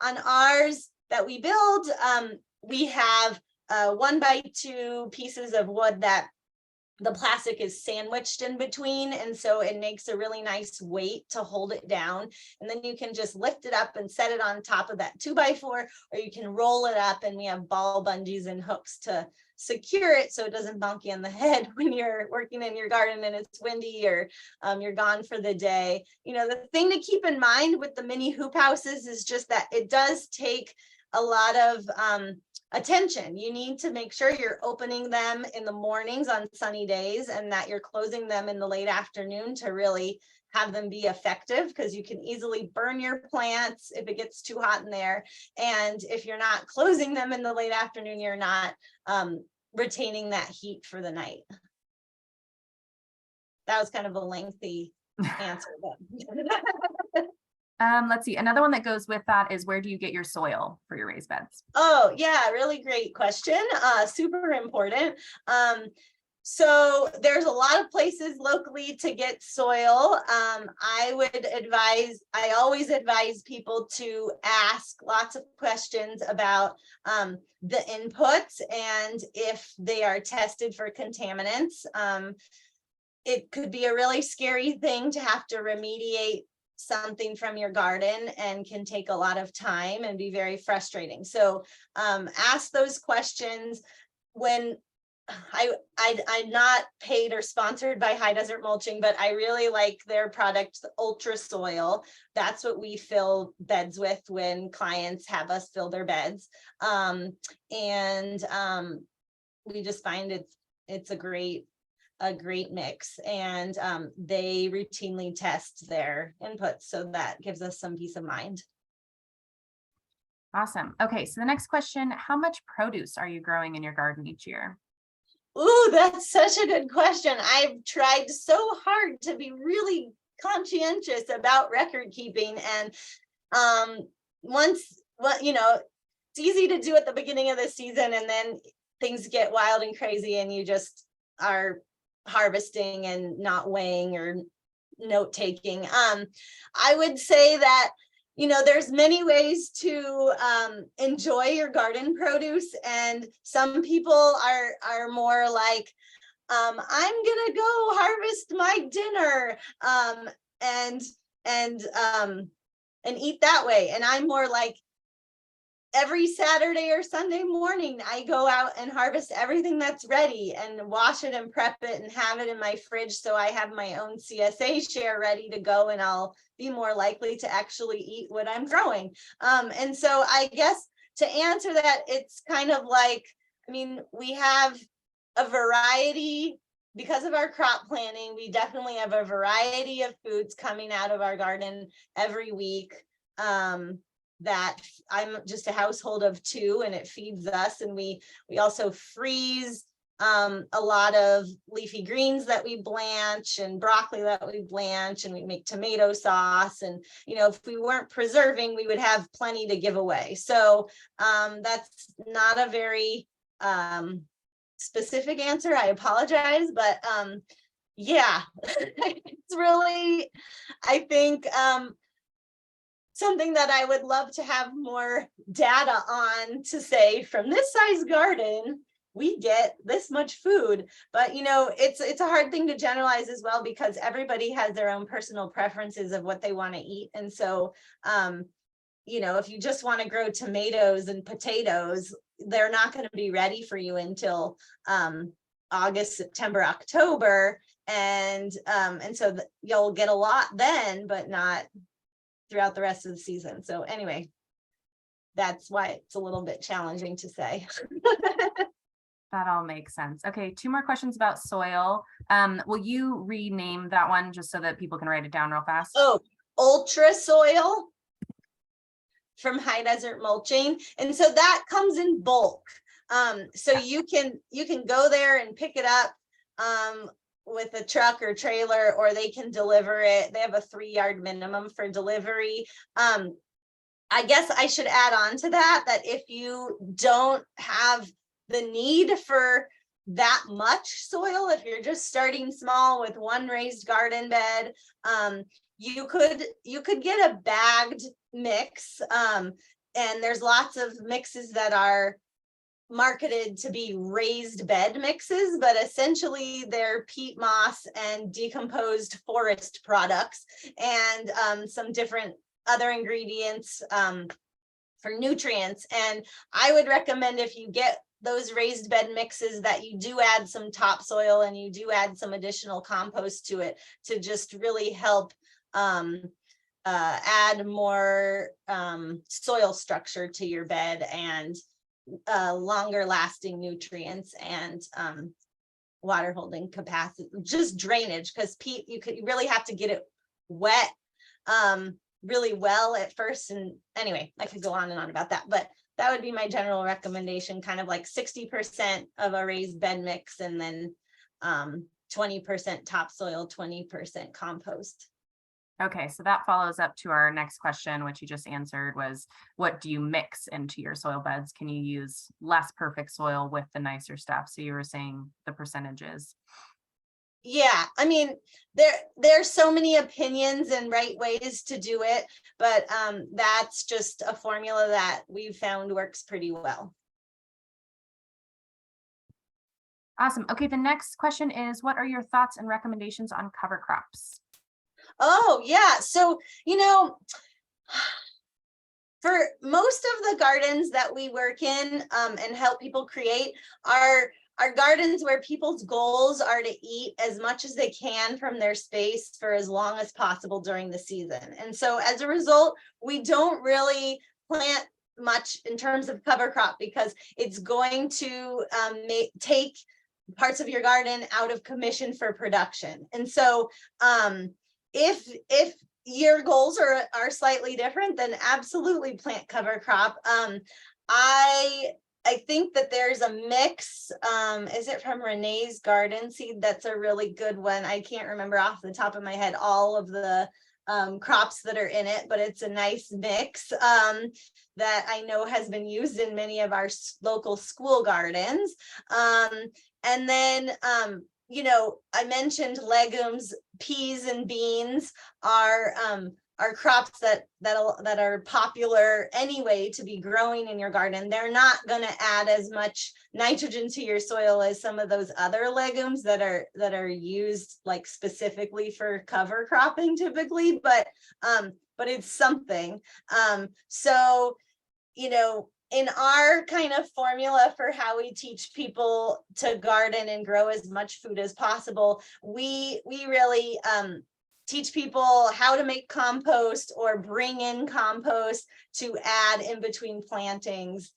On ours that we build, we have 1x2 pieces of wood that the plastic is sandwiched in between, and so it makes a really nice weight to hold it down. And then you can just lift it up and set it on top of that 2x4, or you can roll it up, and we have ball bungees and hooks to secure it so it doesn't bonk you in the head when you're working in your garden and it's windy, or you're gone for the day. The thing to keep in mind with the mini hoop houses is just that it does take a lot of attention. You need to make sure you're opening them in the mornings on sunny days and that you're closing them in the late afternoon to really have them be effective, because you can easily burn your plants if it gets too hot in there. And if you're not closing them in the late afternoon, you're not retaining that heat for the night. That was kind of a lengthy answer, but
Let's see. Another one that goes with that is, where do you get your soil for your raised beds?
oh yeah, really great question. Super important. So there's a lot of places locally to get soil. I always advise people to ask lots of questions about the inputs and if they are tested for contaminants. It could be a really scary thing to have to remediate something from your garden, and can take a lot of time and be very frustrating. So ask those questions. When I'm not paid or sponsored by High Desert Mulching, but I really like their product, the Ultra Soil. That's what we fill beds with when clients have us fill their beds. We just find it's a great mix, and they routinely test their inputs, so that gives us some peace of mind.
Awesome. Okay, so the next question, how much produce are you growing in your garden each year?
Ooh, that's such a good question. I've tried so hard to be really conscientious about record keeping, and it's easy to do at the beginning of the season, and then things get wild and crazy and you just are harvesting and not weighing or note taking. I would say that there's many ways to enjoy your garden produce, and some people are more like, I'm gonna go harvest my dinner and eat that way. And I'm more like, every Saturday or Sunday morning, I go out and harvest everything that's ready and wash it and prep it and have it in my fridge, so I have my own CSA share ready to go, and I'll be more likely to actually eat what I'm growing. And so I guess to answer that, it's kind of like, we have a variety. Because of our crop planning, we definitely have a variety of foods coming out of our garden every week. That I'm just a household of 2, and it feeds us. And we also freeze a lot of leafy greens that we blanch, and broccoli that we blanch, and we make tomato sauce. And if we weren't preserving, we would have plenty to give away. So that's not a very specific answer. I apologize, but yeah, it's really, I think, something that I would love to have more data on, to say, from this size garden, we get this much food. But it's a hard thing to generalize as well, because everybody has their own personal preferences of what they want to eat. And so if you just want to grow tomatoes and potatoes, they're not going to be ready for you until August, September, October. And so you'll get a lot then, but not throughout the rest of the season. So anyway, that's why it's a little bit challenging to say.
That all makes sense. Okay, 2 more questions about soil. Will you rename that one just so that people can write it down real fast?
Oh, Ultra Soil from High Desert Mulching. And so that comes in bulk. So you can go there and pick it up with a truck or trailer, or they can deliver it. They have a 3-yard minimum for delivery. I guess I should add on to that if you don't have the need for that much soil, if you're just starting small with 1 raised garden bed, you could get a bagged mix. And there's lots of mixes that are marketed to be raised bed mixes, but essentially they're peat moss and decomposed forest products, and some different other ingredients for nutrients. And I would recommend, if you get those raised bed mixes, that you do add some topsoil and you do add some additional compost to it, to just really help add more soil structure to your bed, and longer lasting nutrients and water holding capacity, just drainage, because you really have to get it wet really well at first. And anyway, I could go on and on about that, but that would be my general recommendation, kind of like 60% of a raised bed mix, and then 20% topsoil, 20% compost.
Okay, so that follows up to our next question, which you just answered, was what do you mix into your soil beds? Can you use less perfect soil with the nicer stuff? So you were saying the percentages.
Yeah, I mean, there's so many opinions and right ways to do it, but that's just a formula that we've found works pretty well.
Awesome. Okay, the next question is, what are your thoughts and recommendations on cover crops?
Oh, yeah. So, for most of the gardens that we work in and help people create are gardens where people's goals are to eat as much as they can from their space for as long as possible during the season. And so as a result, we don't really plant much in terms of cover crop, because it's going to take parts of your garden out of commission for production. And so if your goals are slightly different, then absolutely plant cover crop. I think that there's a mix. Is it from Renee's Garden Seed? That's a really good one. I can't remember off the top of my head all of the crops that are in it, but it's a nice mix that I know has been used in many of our local school gardens. And then I mentioned legumes, peas and beans are crops that are popular anyway to be growing in your garden. They're not going to add as much nitrogen to your soil as some of those other legumes that are used like specifically for cover cropping typically, but it's something. So in our kind of formula for how we teach people to garden and grow as much food as possible, we really teach people how to make compost or bring in compost to add in between plantings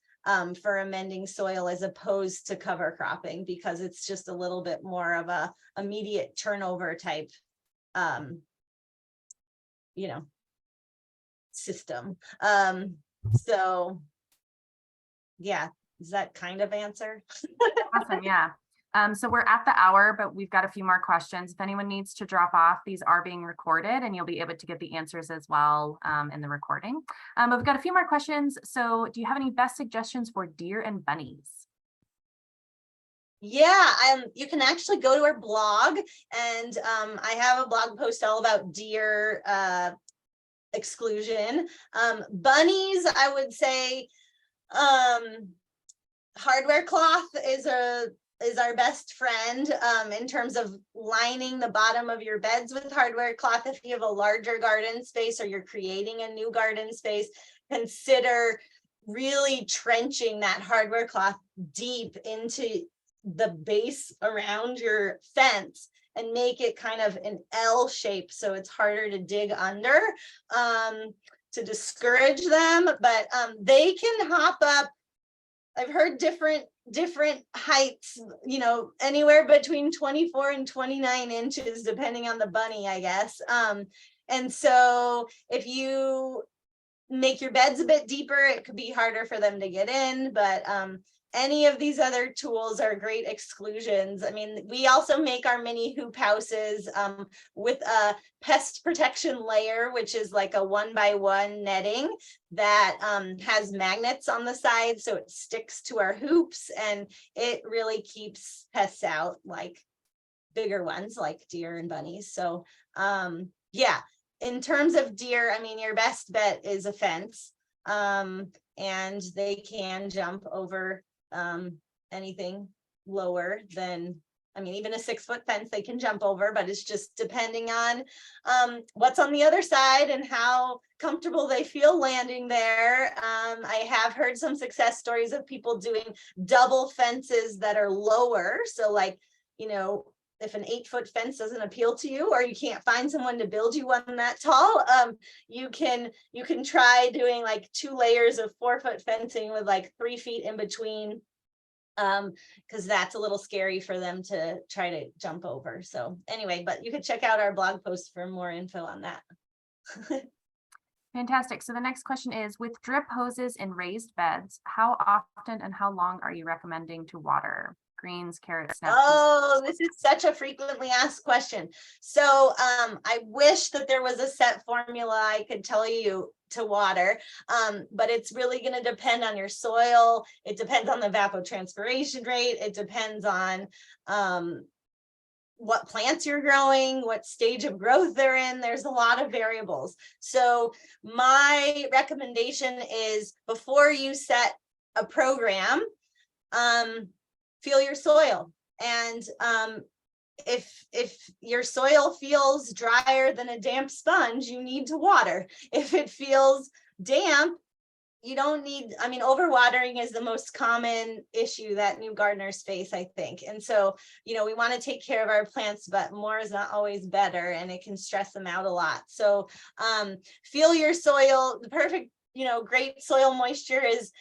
for amending soil, as opposed to cover cropping, because it's just a little bit more of a immediate turnover type system. So yeah, does that kind of answer?
Awesome, yeah. So we're at the hour, but we've got a few more questions. If anyone needs to drop off, these are being recorded and you'll be able to get the answers as well in the recording. But we've got a few more questions. So do you have any best suggestions for deer and bunnies?
Yeah, you can actually go to our blog, and I have a blog post all about deer exclusion. Bunnies, I would say hardware cloth is our best friend in terms of lining the bottom of your beds with hardware cloth. If you have a larger garden space or you're creating a new garden space, consider really trenching that hardware cloth deep into the base around your fence and make it kind of an L shape so it's harder to dig under to discourage them. But they can hop up. I've heard different heights, anywhere between 24 and 29 inches, depending on the bunny, I guess. And so if you make your beds a bit deeper, it could be harder for them to get in, but any of these other tools are great exclusions. I mean, we also make our mini hoop houses with a pest protection layer, which is like a 1x1 netting that has magnets on the side, so it sticks to our hoops and it really keeps pests out, like bigger ones like deer and bunnies. So yeah, in terms of deer, I mean, your best bet is a fence, and they can jump over anything lower than, I mean, even a 6-foot fence they can jump over, but it's just depending on what's on the other side and how comfortable they feel landing there. I have heard some success stories of people doing double fences that are lower. So like, if an 8-foot fence doesn't appeal to you, or you can't find someone to build you one that tall, you can try doing like 2 layers of 4-foot fencing with like 3 feet in between, because that's a little scary for them to try to jump over. So anyway, but you could check out our blog post for more info on that.
Fantastic. So the next question is, with drip hoses in raised beds, how often and how long are you recommending to water? Greens, carrots, snaps.
Oh, this is such a frequently asked question. So I wish that there was a set formula I could tell you to water, but it's really going to depend on your soil. It depends on the evapotranspiration rate. It depends on what plants you're growing, what stage of growth they're in. There's a lot of variables. So my recommendation is, before you set a program, feel your soil. And if your soil feels drier than a damp sponge, you need to water. If it feels damp, you don't need, I mean, overwatering is the most common issue that new gardeners face, I think. And so, we want to take care of our plants, but more is not always better, and it can stress them out a lot. So feel your soil. The perfect, great soil moisture is,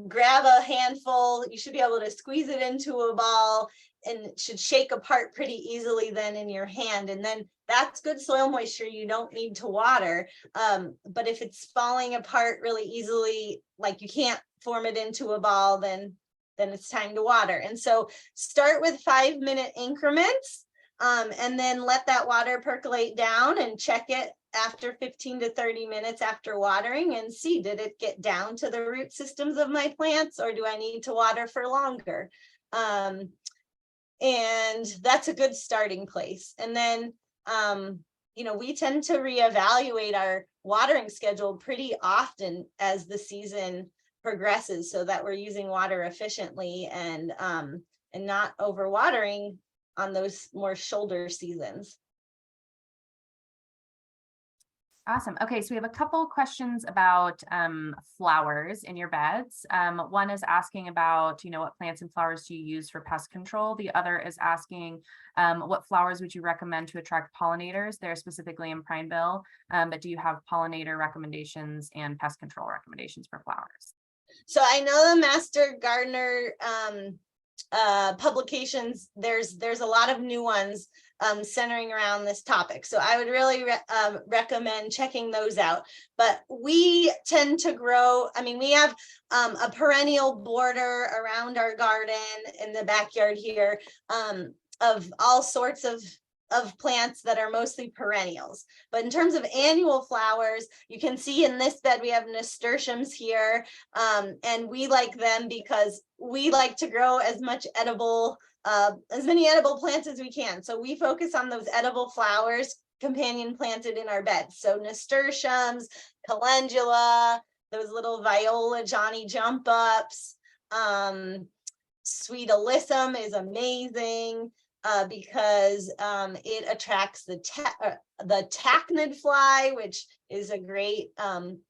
grab a handful. You should be able to squeeze it into a ball, and it should shake apart pretty easily then in your hand. And then that's good soil moisture. You don't need to water. But if it's falling apart really easily, like you can't form it into a ball, then it's time to water. And so start with 5-minute increments, and then let that water percolate down, and check it after 15 to 30 minutes after watering, and see, did it get down to the root systems of my plants, or do I need to water for longer? And that's a good starting place. And then, we tend to reevaluate our watering schedule pretty often as the season progresses, so that we're using water efficiently and not overwatering on those more shoulder seasons.
Awesome. Okay, so we have a couple questions about flowers in your beds. One is asking about, what plants and flowers do you use for pest control? The other is asking, what flowers would you recommend to attract pollinators? They're specifically in Prineville, but do you have pollinator recommendations and pest control recommendations for flowers?
So I know the Master Gardener publications, there's a lot of new ones centering around this topic. So I would really recommend checking those out. But we tend to grow, we have a perennial border around our garden in the backyard here, of all sorts of plants that are mostly perennials. But in terms of annual flowers, you can see in this bed we have nasturtiums here, and we like them because we like to grow as many edible plants as we can. So we focus on those edible flowers companion planted in our beds. So nasturtiums, calendula, those little viola Johnny jump ups, sweet alyssum is amazing. Because it attracts the tachnid fly, which is a great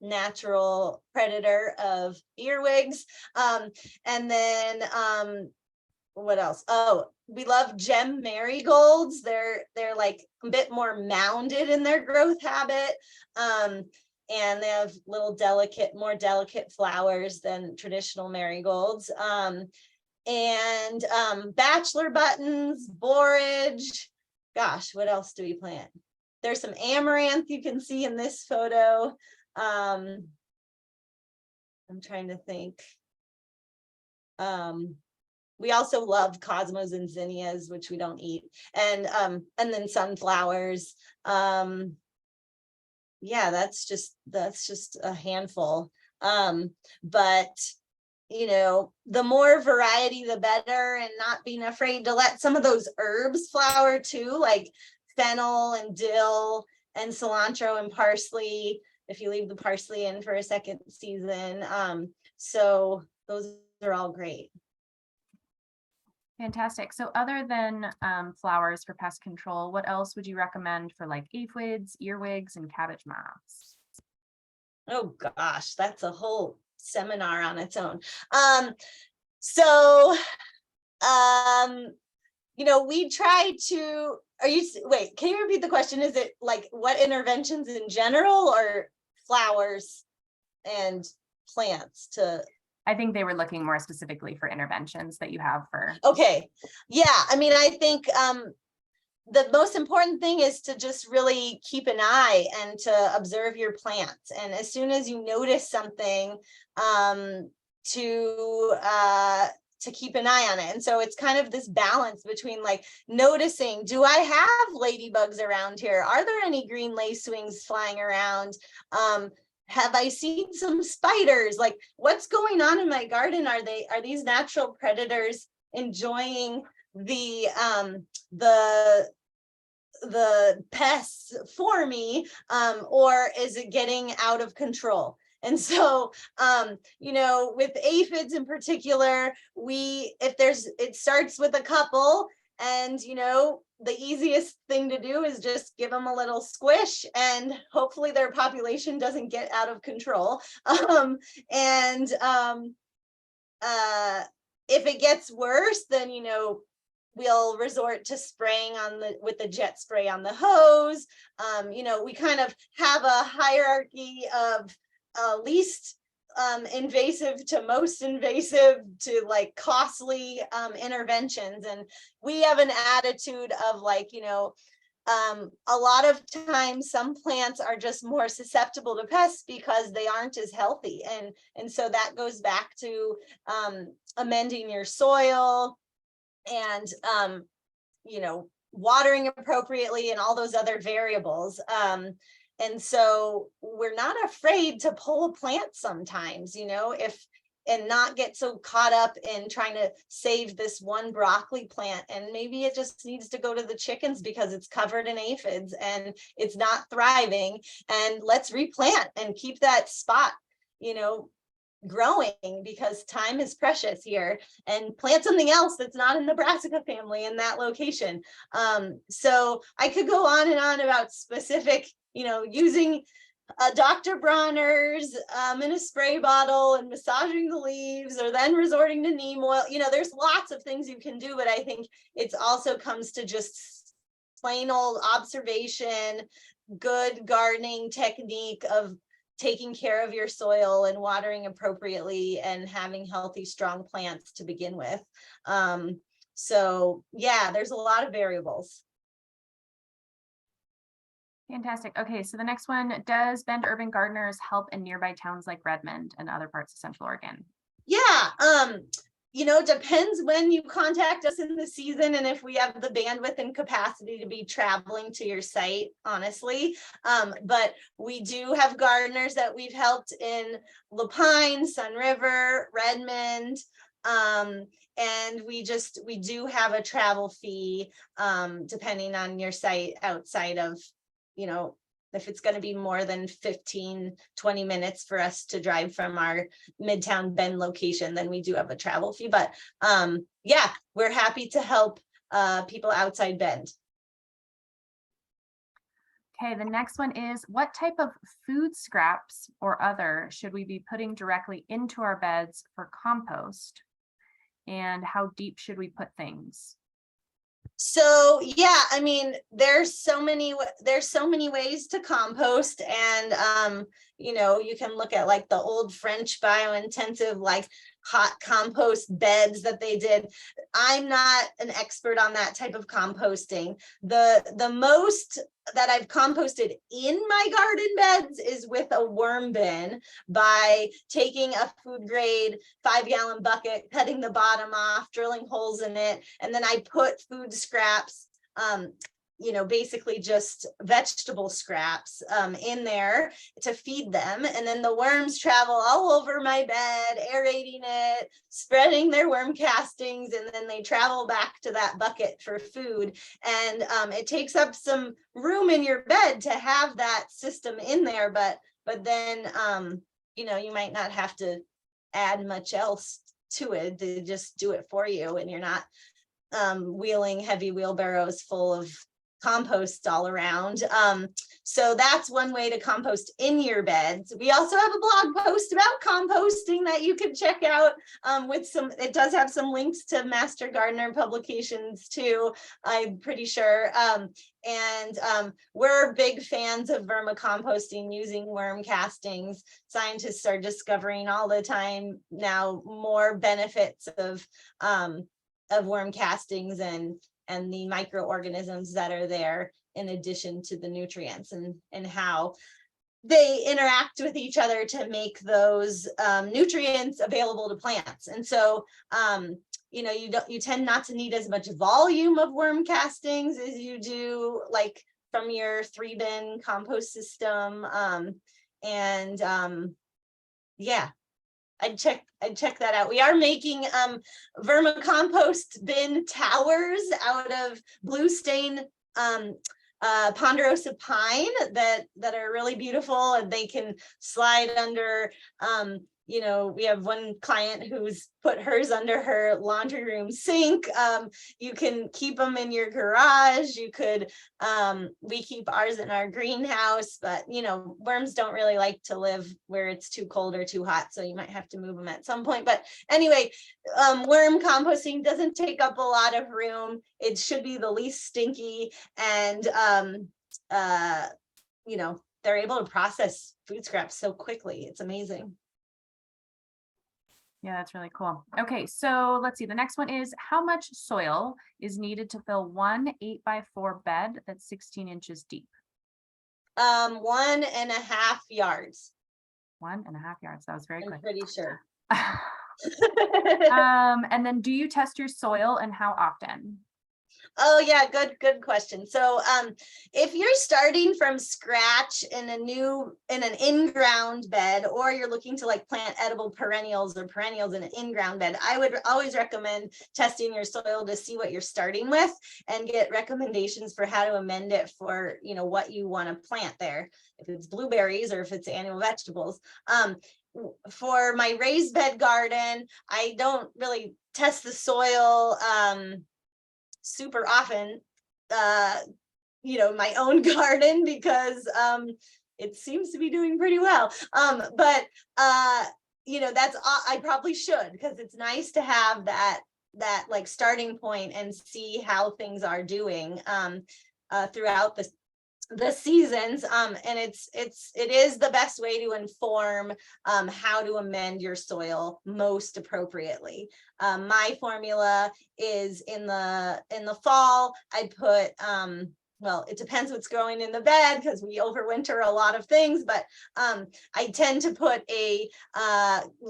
natural predator of earwigs. And then what else? Oh, we love gem marigolds. They're like a bit more mounded in their growth habit. And they have little more delicate flowers than traditional marigolds. And bachelor buttons, borage. Gosh, what else do we plant? There's some amaranth you can see in this photo. I'm trying to think. We also love cosmos and zinnias, which we don't eat, and then sunflowers. Yeah, that's just a handful. But the more variety, the better, and not being afraid to let some of those herbs flower too, like fennel and dill and cilantro and parsley, if you leave the parsley in for a second season. So those are all great.
Fantastic. So other than flowers for pest control, what else would you recommend for like aphids, earwigs, and cabbage moths?
Oh gosh, that's a whole seminar on its own. So we try to, wait, can you repeat the question? Is it like what interventions in general or flowers and plants to?
I think they were looking more specifically for interventions that you have for.
Okay. Yeah. I mean, I think the most important thing is to just really keep an eye and to observe your plants. And as soon as you notice something, to keep an eye on it. And so it's kind of this balance between like noticing, do I have ladybugs around here? Are there any green lacewings flying around? Have I seen some spiders? Like, what's going on in my garden? Are these natural predators enjoying the pests for me, or is it getting out of control? And so, with aphids in particular, it starts with a couple, and the easiest thing to do is just give them a little squish, and hopefully their population doesn't get out of control. If it gets worse, then we'll resort to spraying with the jet spray on the hose. We kind of have a hierarchy of least invasive to most invasive to like costly interventions. And we have an attitude of like, a lot of times some plants are just more susceptible to pests because they aren't as healthy. And so that goes back to amending your soil and watering appropriately and all those other variables. And so we're not afraid to pull a plant sometimes, and not get so caught up in trying to save this one broccoli plant. And maybe it just needs to go to the chickens because it's covered in aphids and it's not thriving. And let's replant and keep that spot, growing, because time is precious here, and plant something else that's not in the brassica family in that location. So I could go on and on about specific, using Dr. Bronner's in a spray bottle and massaging the leaves, or then resorting to neem oil. There's lots of things you can do, but I think it's also comes to just plain old observation, good gardening technique of taking care of your soil and watering appropriately and having healthy, strong plants to begin with. So yeah, there's a lot of variables.
Fantastic. Okay, so the next one, does Bend Urban Gardeners help in nearby towns like Redmond and other parts of Central Oregon?
Yeah, depends when you contact us in the season and if we have the bandwidth and capacity to be traveling to your site, honestly. But we do have gardeners that we've helped in Lapine, Sun River, Redmond. And we do have a travel fee, depending on your site, outside of, if it's going to be more than 15-20 minutes for us to drive from our Midtown Bend location, then we do have a travel fee. But yeah, we're happy to help people outside Bend.
Okay, the next one is, what type of food scraps or other should we be putting directly into our beds for compost? And how deep should we put things?
So yeah, I mean, there's so many ways to compost, and you can look at like the old French biointensive like hot compost beds that they did. I'm not an expert on that type of composting. The most that I've composted in my garden beds is with a worm bin, by taking a food grade 5-gallon bucket, cutting the bottom off, drilling holes in it, and then I put food scraps, basically just vegetable scraps in there to feed them. And then the worms travel all over my bed, aerating it, spreading their worm castings, and then they travel back to that bucket for food. And it takes up some room in your bed to have that system in there, but then you might not have to add much else to it. They just do it for you, and you're not wheeling heavy wheelbarrows full of composts all around. So that's one way to compost in your beds. We also have a blog post about composting that you can check out with some, it does have some links to Master Gardener publications too, I'm pretty sure. We're big fans of vermicomposting using worm castings. Scientists are discovering all the time now more benefits of worm castings and the microorganisms that are there, in addition to the nutrients and how they interact with each other to make those nutrients available to plants. And so, you tend not to need as much volume of worm castings as you do like from your 3-bin compost system. Yeah. I'd check that out. We are making vermicompost bin towers out of blue stain ponderosa pine that are really beautiful, and they can slide under. We have one client who's put hers under her laundry room sink. You can keep them in your garage. You could, we keep ours in our greenhouse, but worms don't really like to live where it's too cold or too hot. So you might have to move them at some point. But anyway, worm composting doesn't take up a lot of room. It should be the least stinky, and they're able to process food scraps so quickly. It's amazing.
Yeah, that's really cool. Okay, so let's see. The next one is, how much soil is needed to fill one 8x4 bed that's 16 inches deep?
1.5 yards.
1.5 yards. That was very
I'm
quick.
pretty sure.
And then, do you test your soil, and how often?
Oh yeah, good question. So if you're starting from scratch in an in-ground bed, or you're looking to like plant edible perennials or perennials in an in-ground bed, I would always recommend testing your soil to see what you're starting with and get recommendations for how to amend it for what you want to plant there, if it's blueberries or if it's annual vegetables. For my raised bed garden, I don't really test the soil super often, my own garden, because it seems to be doing pretty well. But that's I probably should, because it's nice to have that like starting point and see how things are doing throughout the seasons, and it is the best way to inform how to amend your soil most appropriately. My formula is in the fall, I put well, it depends what's growing in the bed, because we overwinter a lot of things, but I tend to put a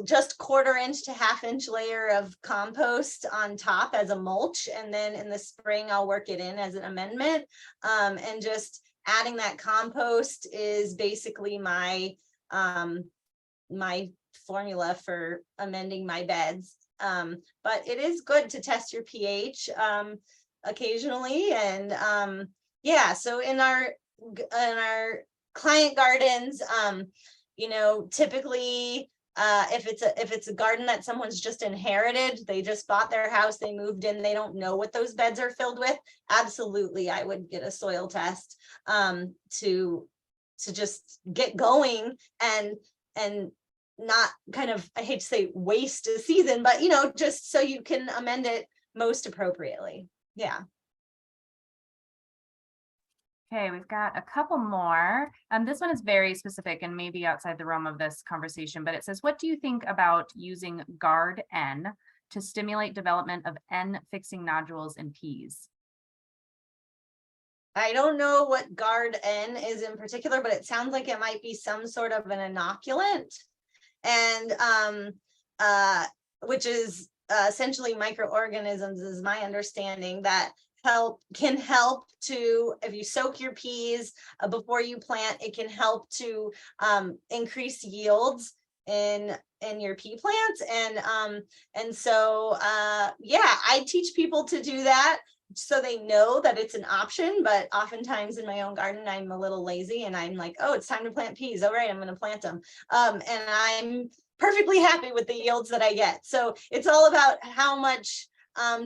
just 1/4 inch to 1/2 inch layer of compost on top as a mulch, and then in the spring I'll work it in as an amendment, and just adding that compost is basically my my formula for amending my beds. But it is good to test your pH occasionally, and yeah, so in our client gardens, typically if it's a garden that someone's just inherited, they just bought their house, they moved in, they don't know what those beds are filled with, absolutely I would get a soil test to just get going and not kind of, I hate to say waste a season, but just so you can amend it most appropriately. Yeah.
Okay, we've got a couple more. This one is very specific and maybe outside the realm of this conversation, but it says, what do you think about using Guard N to stimulate development of N-fixing nodules in peas?
I don't know what Guard N is in particular, but it sounds like it might be some sort of an inoculant, and which is essentially microorganisms, is my understanding, that can help to, if you soak your peas before you plant, it can help to increase yields in your pea plants, and so yeah, I teach people to do that so they know that it's an option. But oftentimes in my own garden, I'm a little lazy and I'm like, oh, it's time to plant peas, all right, I'm going to plant them, and I'm perfectly happy with the yields that I get. So it's all about how much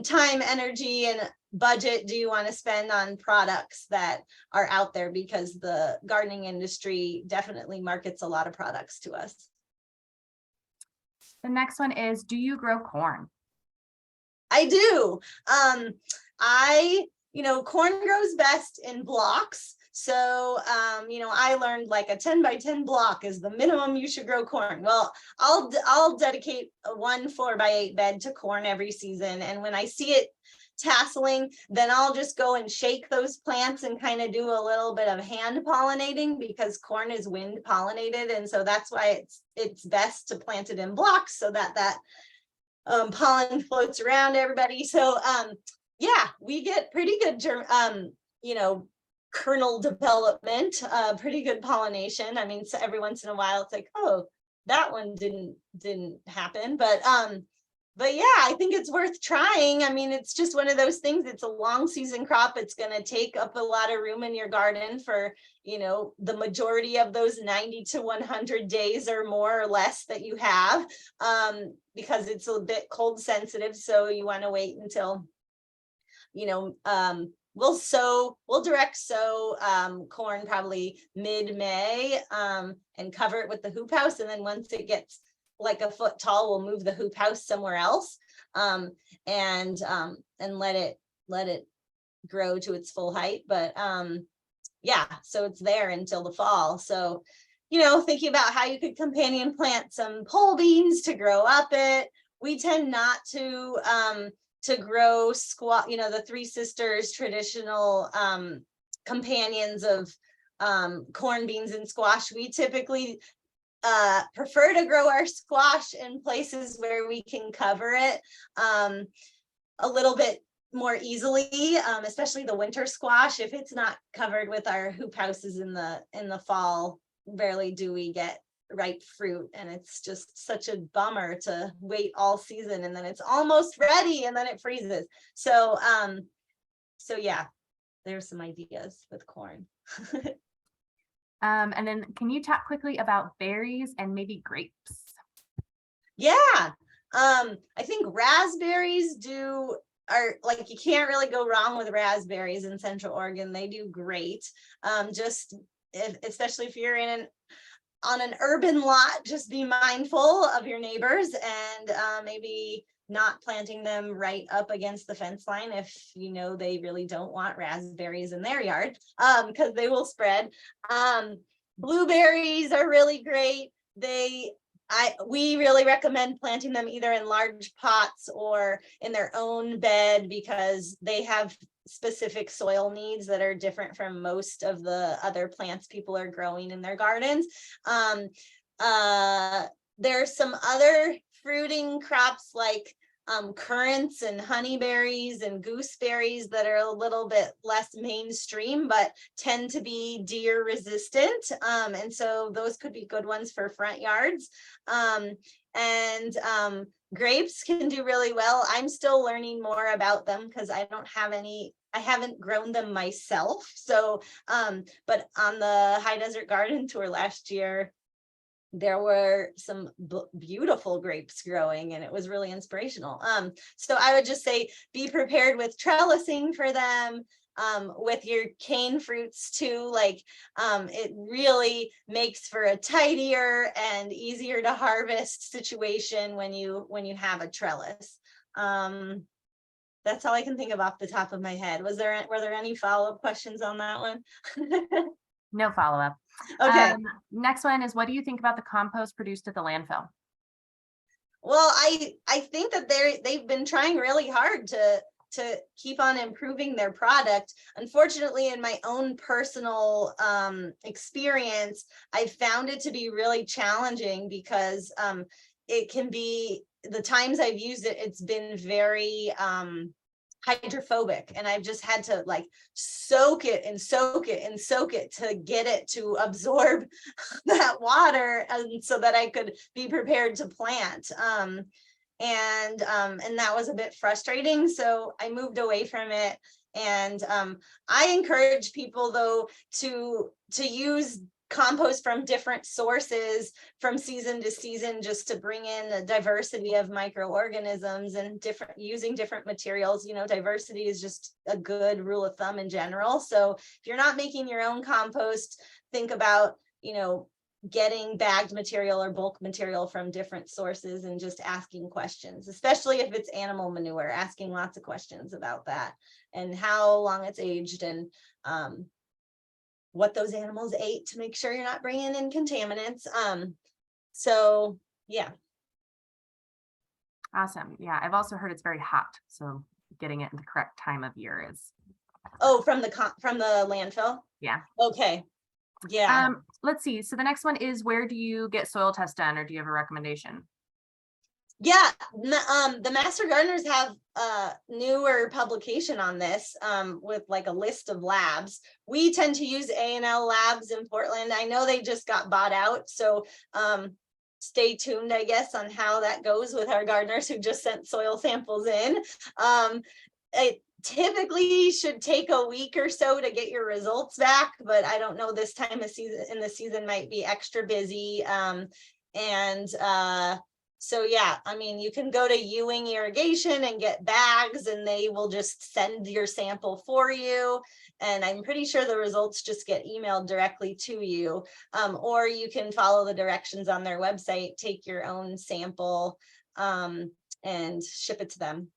time, energy, and budget do you want to spend on products that are out there? Because the gardening industry definitely markets a lot of products to us.
The next one is, do you grow corn?
I do. Corn grows best in blocks. So, I learned like a 10 by 10 block is the minimum you should grow corn. Well, I'll dedicate a 1 4x8 bed to corn every season. And when I see it tasseling, then I'll just go and shake those plants and kind of do a little bit of hand pollinating, because corn is wind pollinated. And so that's why it's best to plant it in blocks, so that pollen floats around everybody. So yeah, we get pretty good kernel development, pretty good pollination. I mean, so every once in a while it's like, oh, that one didn't happen, but yeah, I think it's worth trying. I mean, it's just one of those things. It's a long season crop. It's going to take up a lot of room in your garden for, the majority of those 90 to 100 days or more or less that you have, because it's a bit cold sensitive. So you want to wait until, we'll direct sow corn probably mid-May, and cover it with the hoop house. And then once it gets like a foot tall, we'll move the hoop house somewhere else, and let it grow to its full height. But yeah, so it's there until the fall. So, thinking about how you could companion plant some pole beans to grow up it. We tend not to grow squash, the Three Sisters traditional companions of corn, beans, and squash. We typically prefer to grow our squash in places where we can cover it a little bit more easily, especially the winter squash. If it's not covered with our hoop houses in the fall, rarely do we get ripe fruit, and it's just such a bummer to wait all season and then it's almost ready and then it freezes. So yeah, there's some ideas with corn.
And then can you talk quickly about berries and maybe grapes?
Yeah. I think raspberries are like, you can't really go wrong with raspberries in Central Oregon. They do great. Especially if you're on an urban lot, just be mindful of your neighbors and maybe not planting them right up against the fence line if they really don't want raspberries in their yard, because they will spread. Blueberries are really great. We really recommend planting them either in large pots or in their own bed, because they have specific soil needs that are different from most of the other plants people are growing in their gardens. There's some other fruiting crops like currants and honeyberries and gooseberries that are a little bit less mainstream but tend to be deer resistant, and so those could be good ones for front yards. Grapes can do really well. I'm still learning more about them because I haven't grown them myself. So but on the High Desert Garden Tour last year, there were some beautiful grapes growing, and it was really inspirational. So I would just say be prepared with trellising for them, with your cane fruits too. Like it really makes for a tidier and easier to harvest situation when you have a trellis. That's all I can think of off the top of my head. Were there any follow-up questions on that one?
No follow-up.
Okay.
Next one is, what do you think about the compost produced at the landfill?
Well, I think that they've been trying really hard to keep on improving their product. Unfortunately, in my own personal experience, I found it to be really challenging because it can be, the times I've used it, it's been very hydrophobic, and I've just had to like soak it to get it to absorb that water, and so that I could be prepared to plant. And that was a bit frustrating, so I moved away from it. And I encourage people though to use compost from different sources from season to season, just to bring in a diversity of microorganisms and using different materials. You know, diversity is just a good rule of thumb in general. So if you're not making your own compost, think about, you know, getting bagged material or bulk material from different sources and just asking questions, especially if it's animal manure, asking lots of questions about that and how long it's aged and what those animals ate to make sure you're not bringing in contaminants. So yeah.
Awesome. Yeah, I've also heard it's very hot, so getting it in the correct time of year is.
Oh, from the landfill?
Yeah.
Okay. Yeah.
Let's see. So the next one is, where do you get soil tests done, or do you have a recommendation?
Yeah, the Master Gardeners have a newer publication on this with like a list of labs. We tend to use A&L Labs in Portland. I know they just got bought out, so stay tuned, I guess, on how that goes with our gardeners who just sent soil samples in. It typically should take a week or so to get your results back, but I don't know, this time of season in the season might be extra busy. So yeah, I mean, you can go to Ewing Irrigation and get bags and they will just send your sample for you. And I'm pretty sure the results just get emailed directly to you. Or you can follow the directions on their website, take your own sample and ship it to them.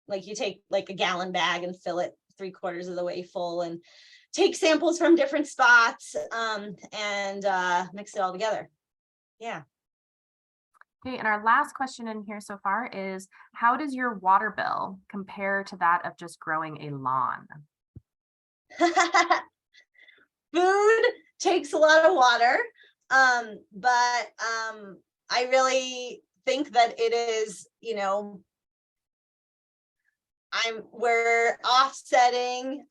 Like you take like a gallon bag and fill it 3/4 of the way full and take samples from different spots and mix it all together. Yeah.
Okay, and our last question in here so far is, how does your water bill compare to that of just growing a lawn?
Food takes a lot of water, but I really think that it is, you know, we're offsetting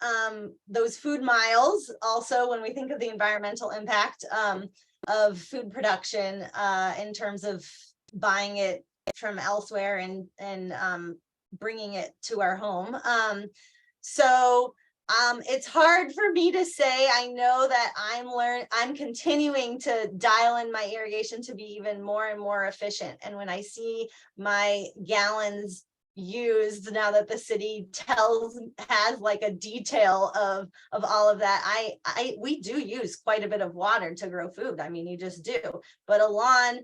those food miles also when we think of the environmental impact of food production in terms of buying it from elsewhere and bringing it to our home. So it's hard for me to say. I know that I'm continuing to dial in my irrigation to be even more and more efficient. And when I see my gallons used now that the city has like a detail of all of that, we do use quite a bit of water to grow food. I mean, you just do. But a lawn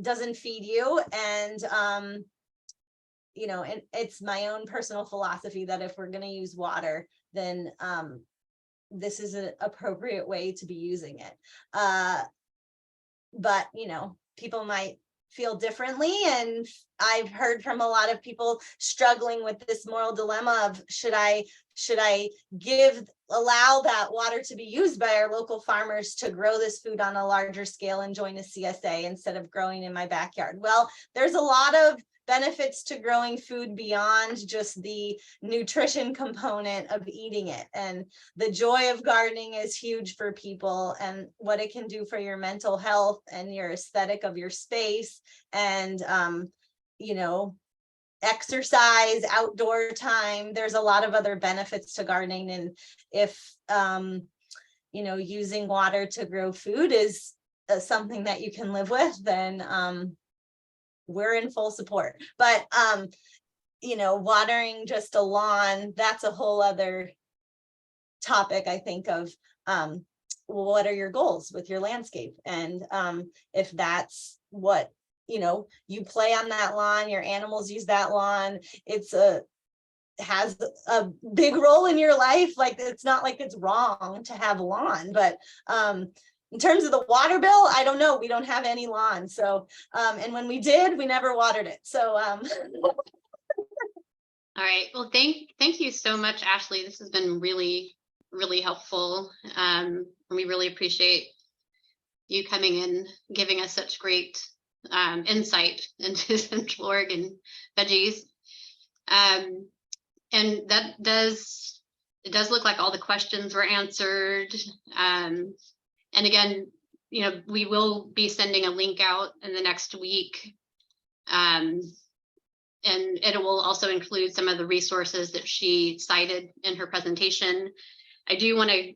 doesn't feed you, and you know, and it's my own personal philosophy that if we're going to use water, then this is an appropriate way to be using it. But you know, people might feel differently, and I've heard from a lot of people struggling with this moral dilemma of should I allow that water to be used by our local farmers to grow this food on a larger scale and join a CSA instead of growing in my backyard. Well, there's a lot of benefits to growing food beyond just the nutrition component of eating it. And the joy of gardening is huge for people, and what it can do for your mental health and your aesthetic of your space, and you know, exercise, outdoor time. There's a lot of other benefits to gardening. And if you know, using water to grow food is something that you can live with, then we're in full support. But you know, watering just a lawn, that's a whole other topic. I think of what are your goals with your landscape, and if that's what, you know, you play on that lawn, your animals use that lawn, has a big role in your life. Like, it's not like it's wrong to have a lawn, but in terms of the water bill, I don't know. We don't have any lawn. So, and when we did, we never watered it. So,
All right. Well, thank you so much, Ashley. This has been really, really helpful. And we really appreciate you coming in, giving us such great insight into Central Oregon veggies. And it does look like all the questions were answered. And again, you know, we will be sending a link out in the next week. And it will also include some of the resources that she cited in her presentation. I do want to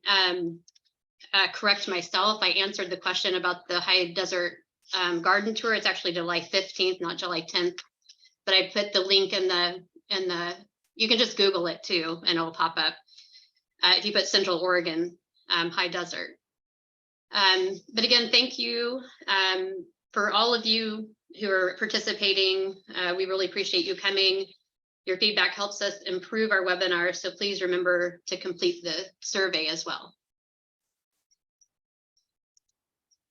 correct myself. I answered the question about the high desert garden tour. It's actually July 15th, not July 10th. But I put the link in the, you can just Google it too, and it'll pop up. If you put Central Oregon high desert. But again, thank you for all of you who are participating. We really appreciate you coming. Your feedback helps us improve our webinar, so please remember to complete the survey as well.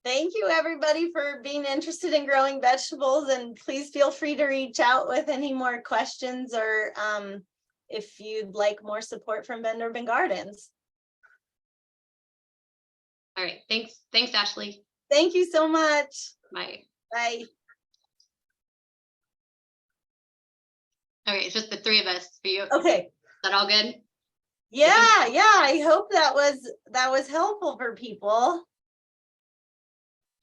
Thank you, everybody, for being interested in growing vegetables, and please feel free to reach out with any more questions or if you'd like more support from Bend Urban Gardens.
All right, thanks. Thanks, Ashley.
Thank you so much.
Bye.
Bye.
Okay, it's just the three of us for you.
Okay.
Is that all good?
Yeah, I hope that was helpful for people.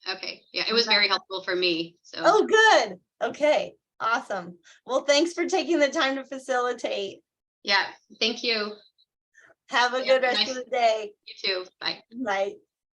Okay, yeah, it was very helpful for me. So.
Oh, good. Okay, awesome. Well, thanks for taking the time to facilitate.
Yeah, thank you.
Have a good rest of the day.
You too. Bye.
Bye.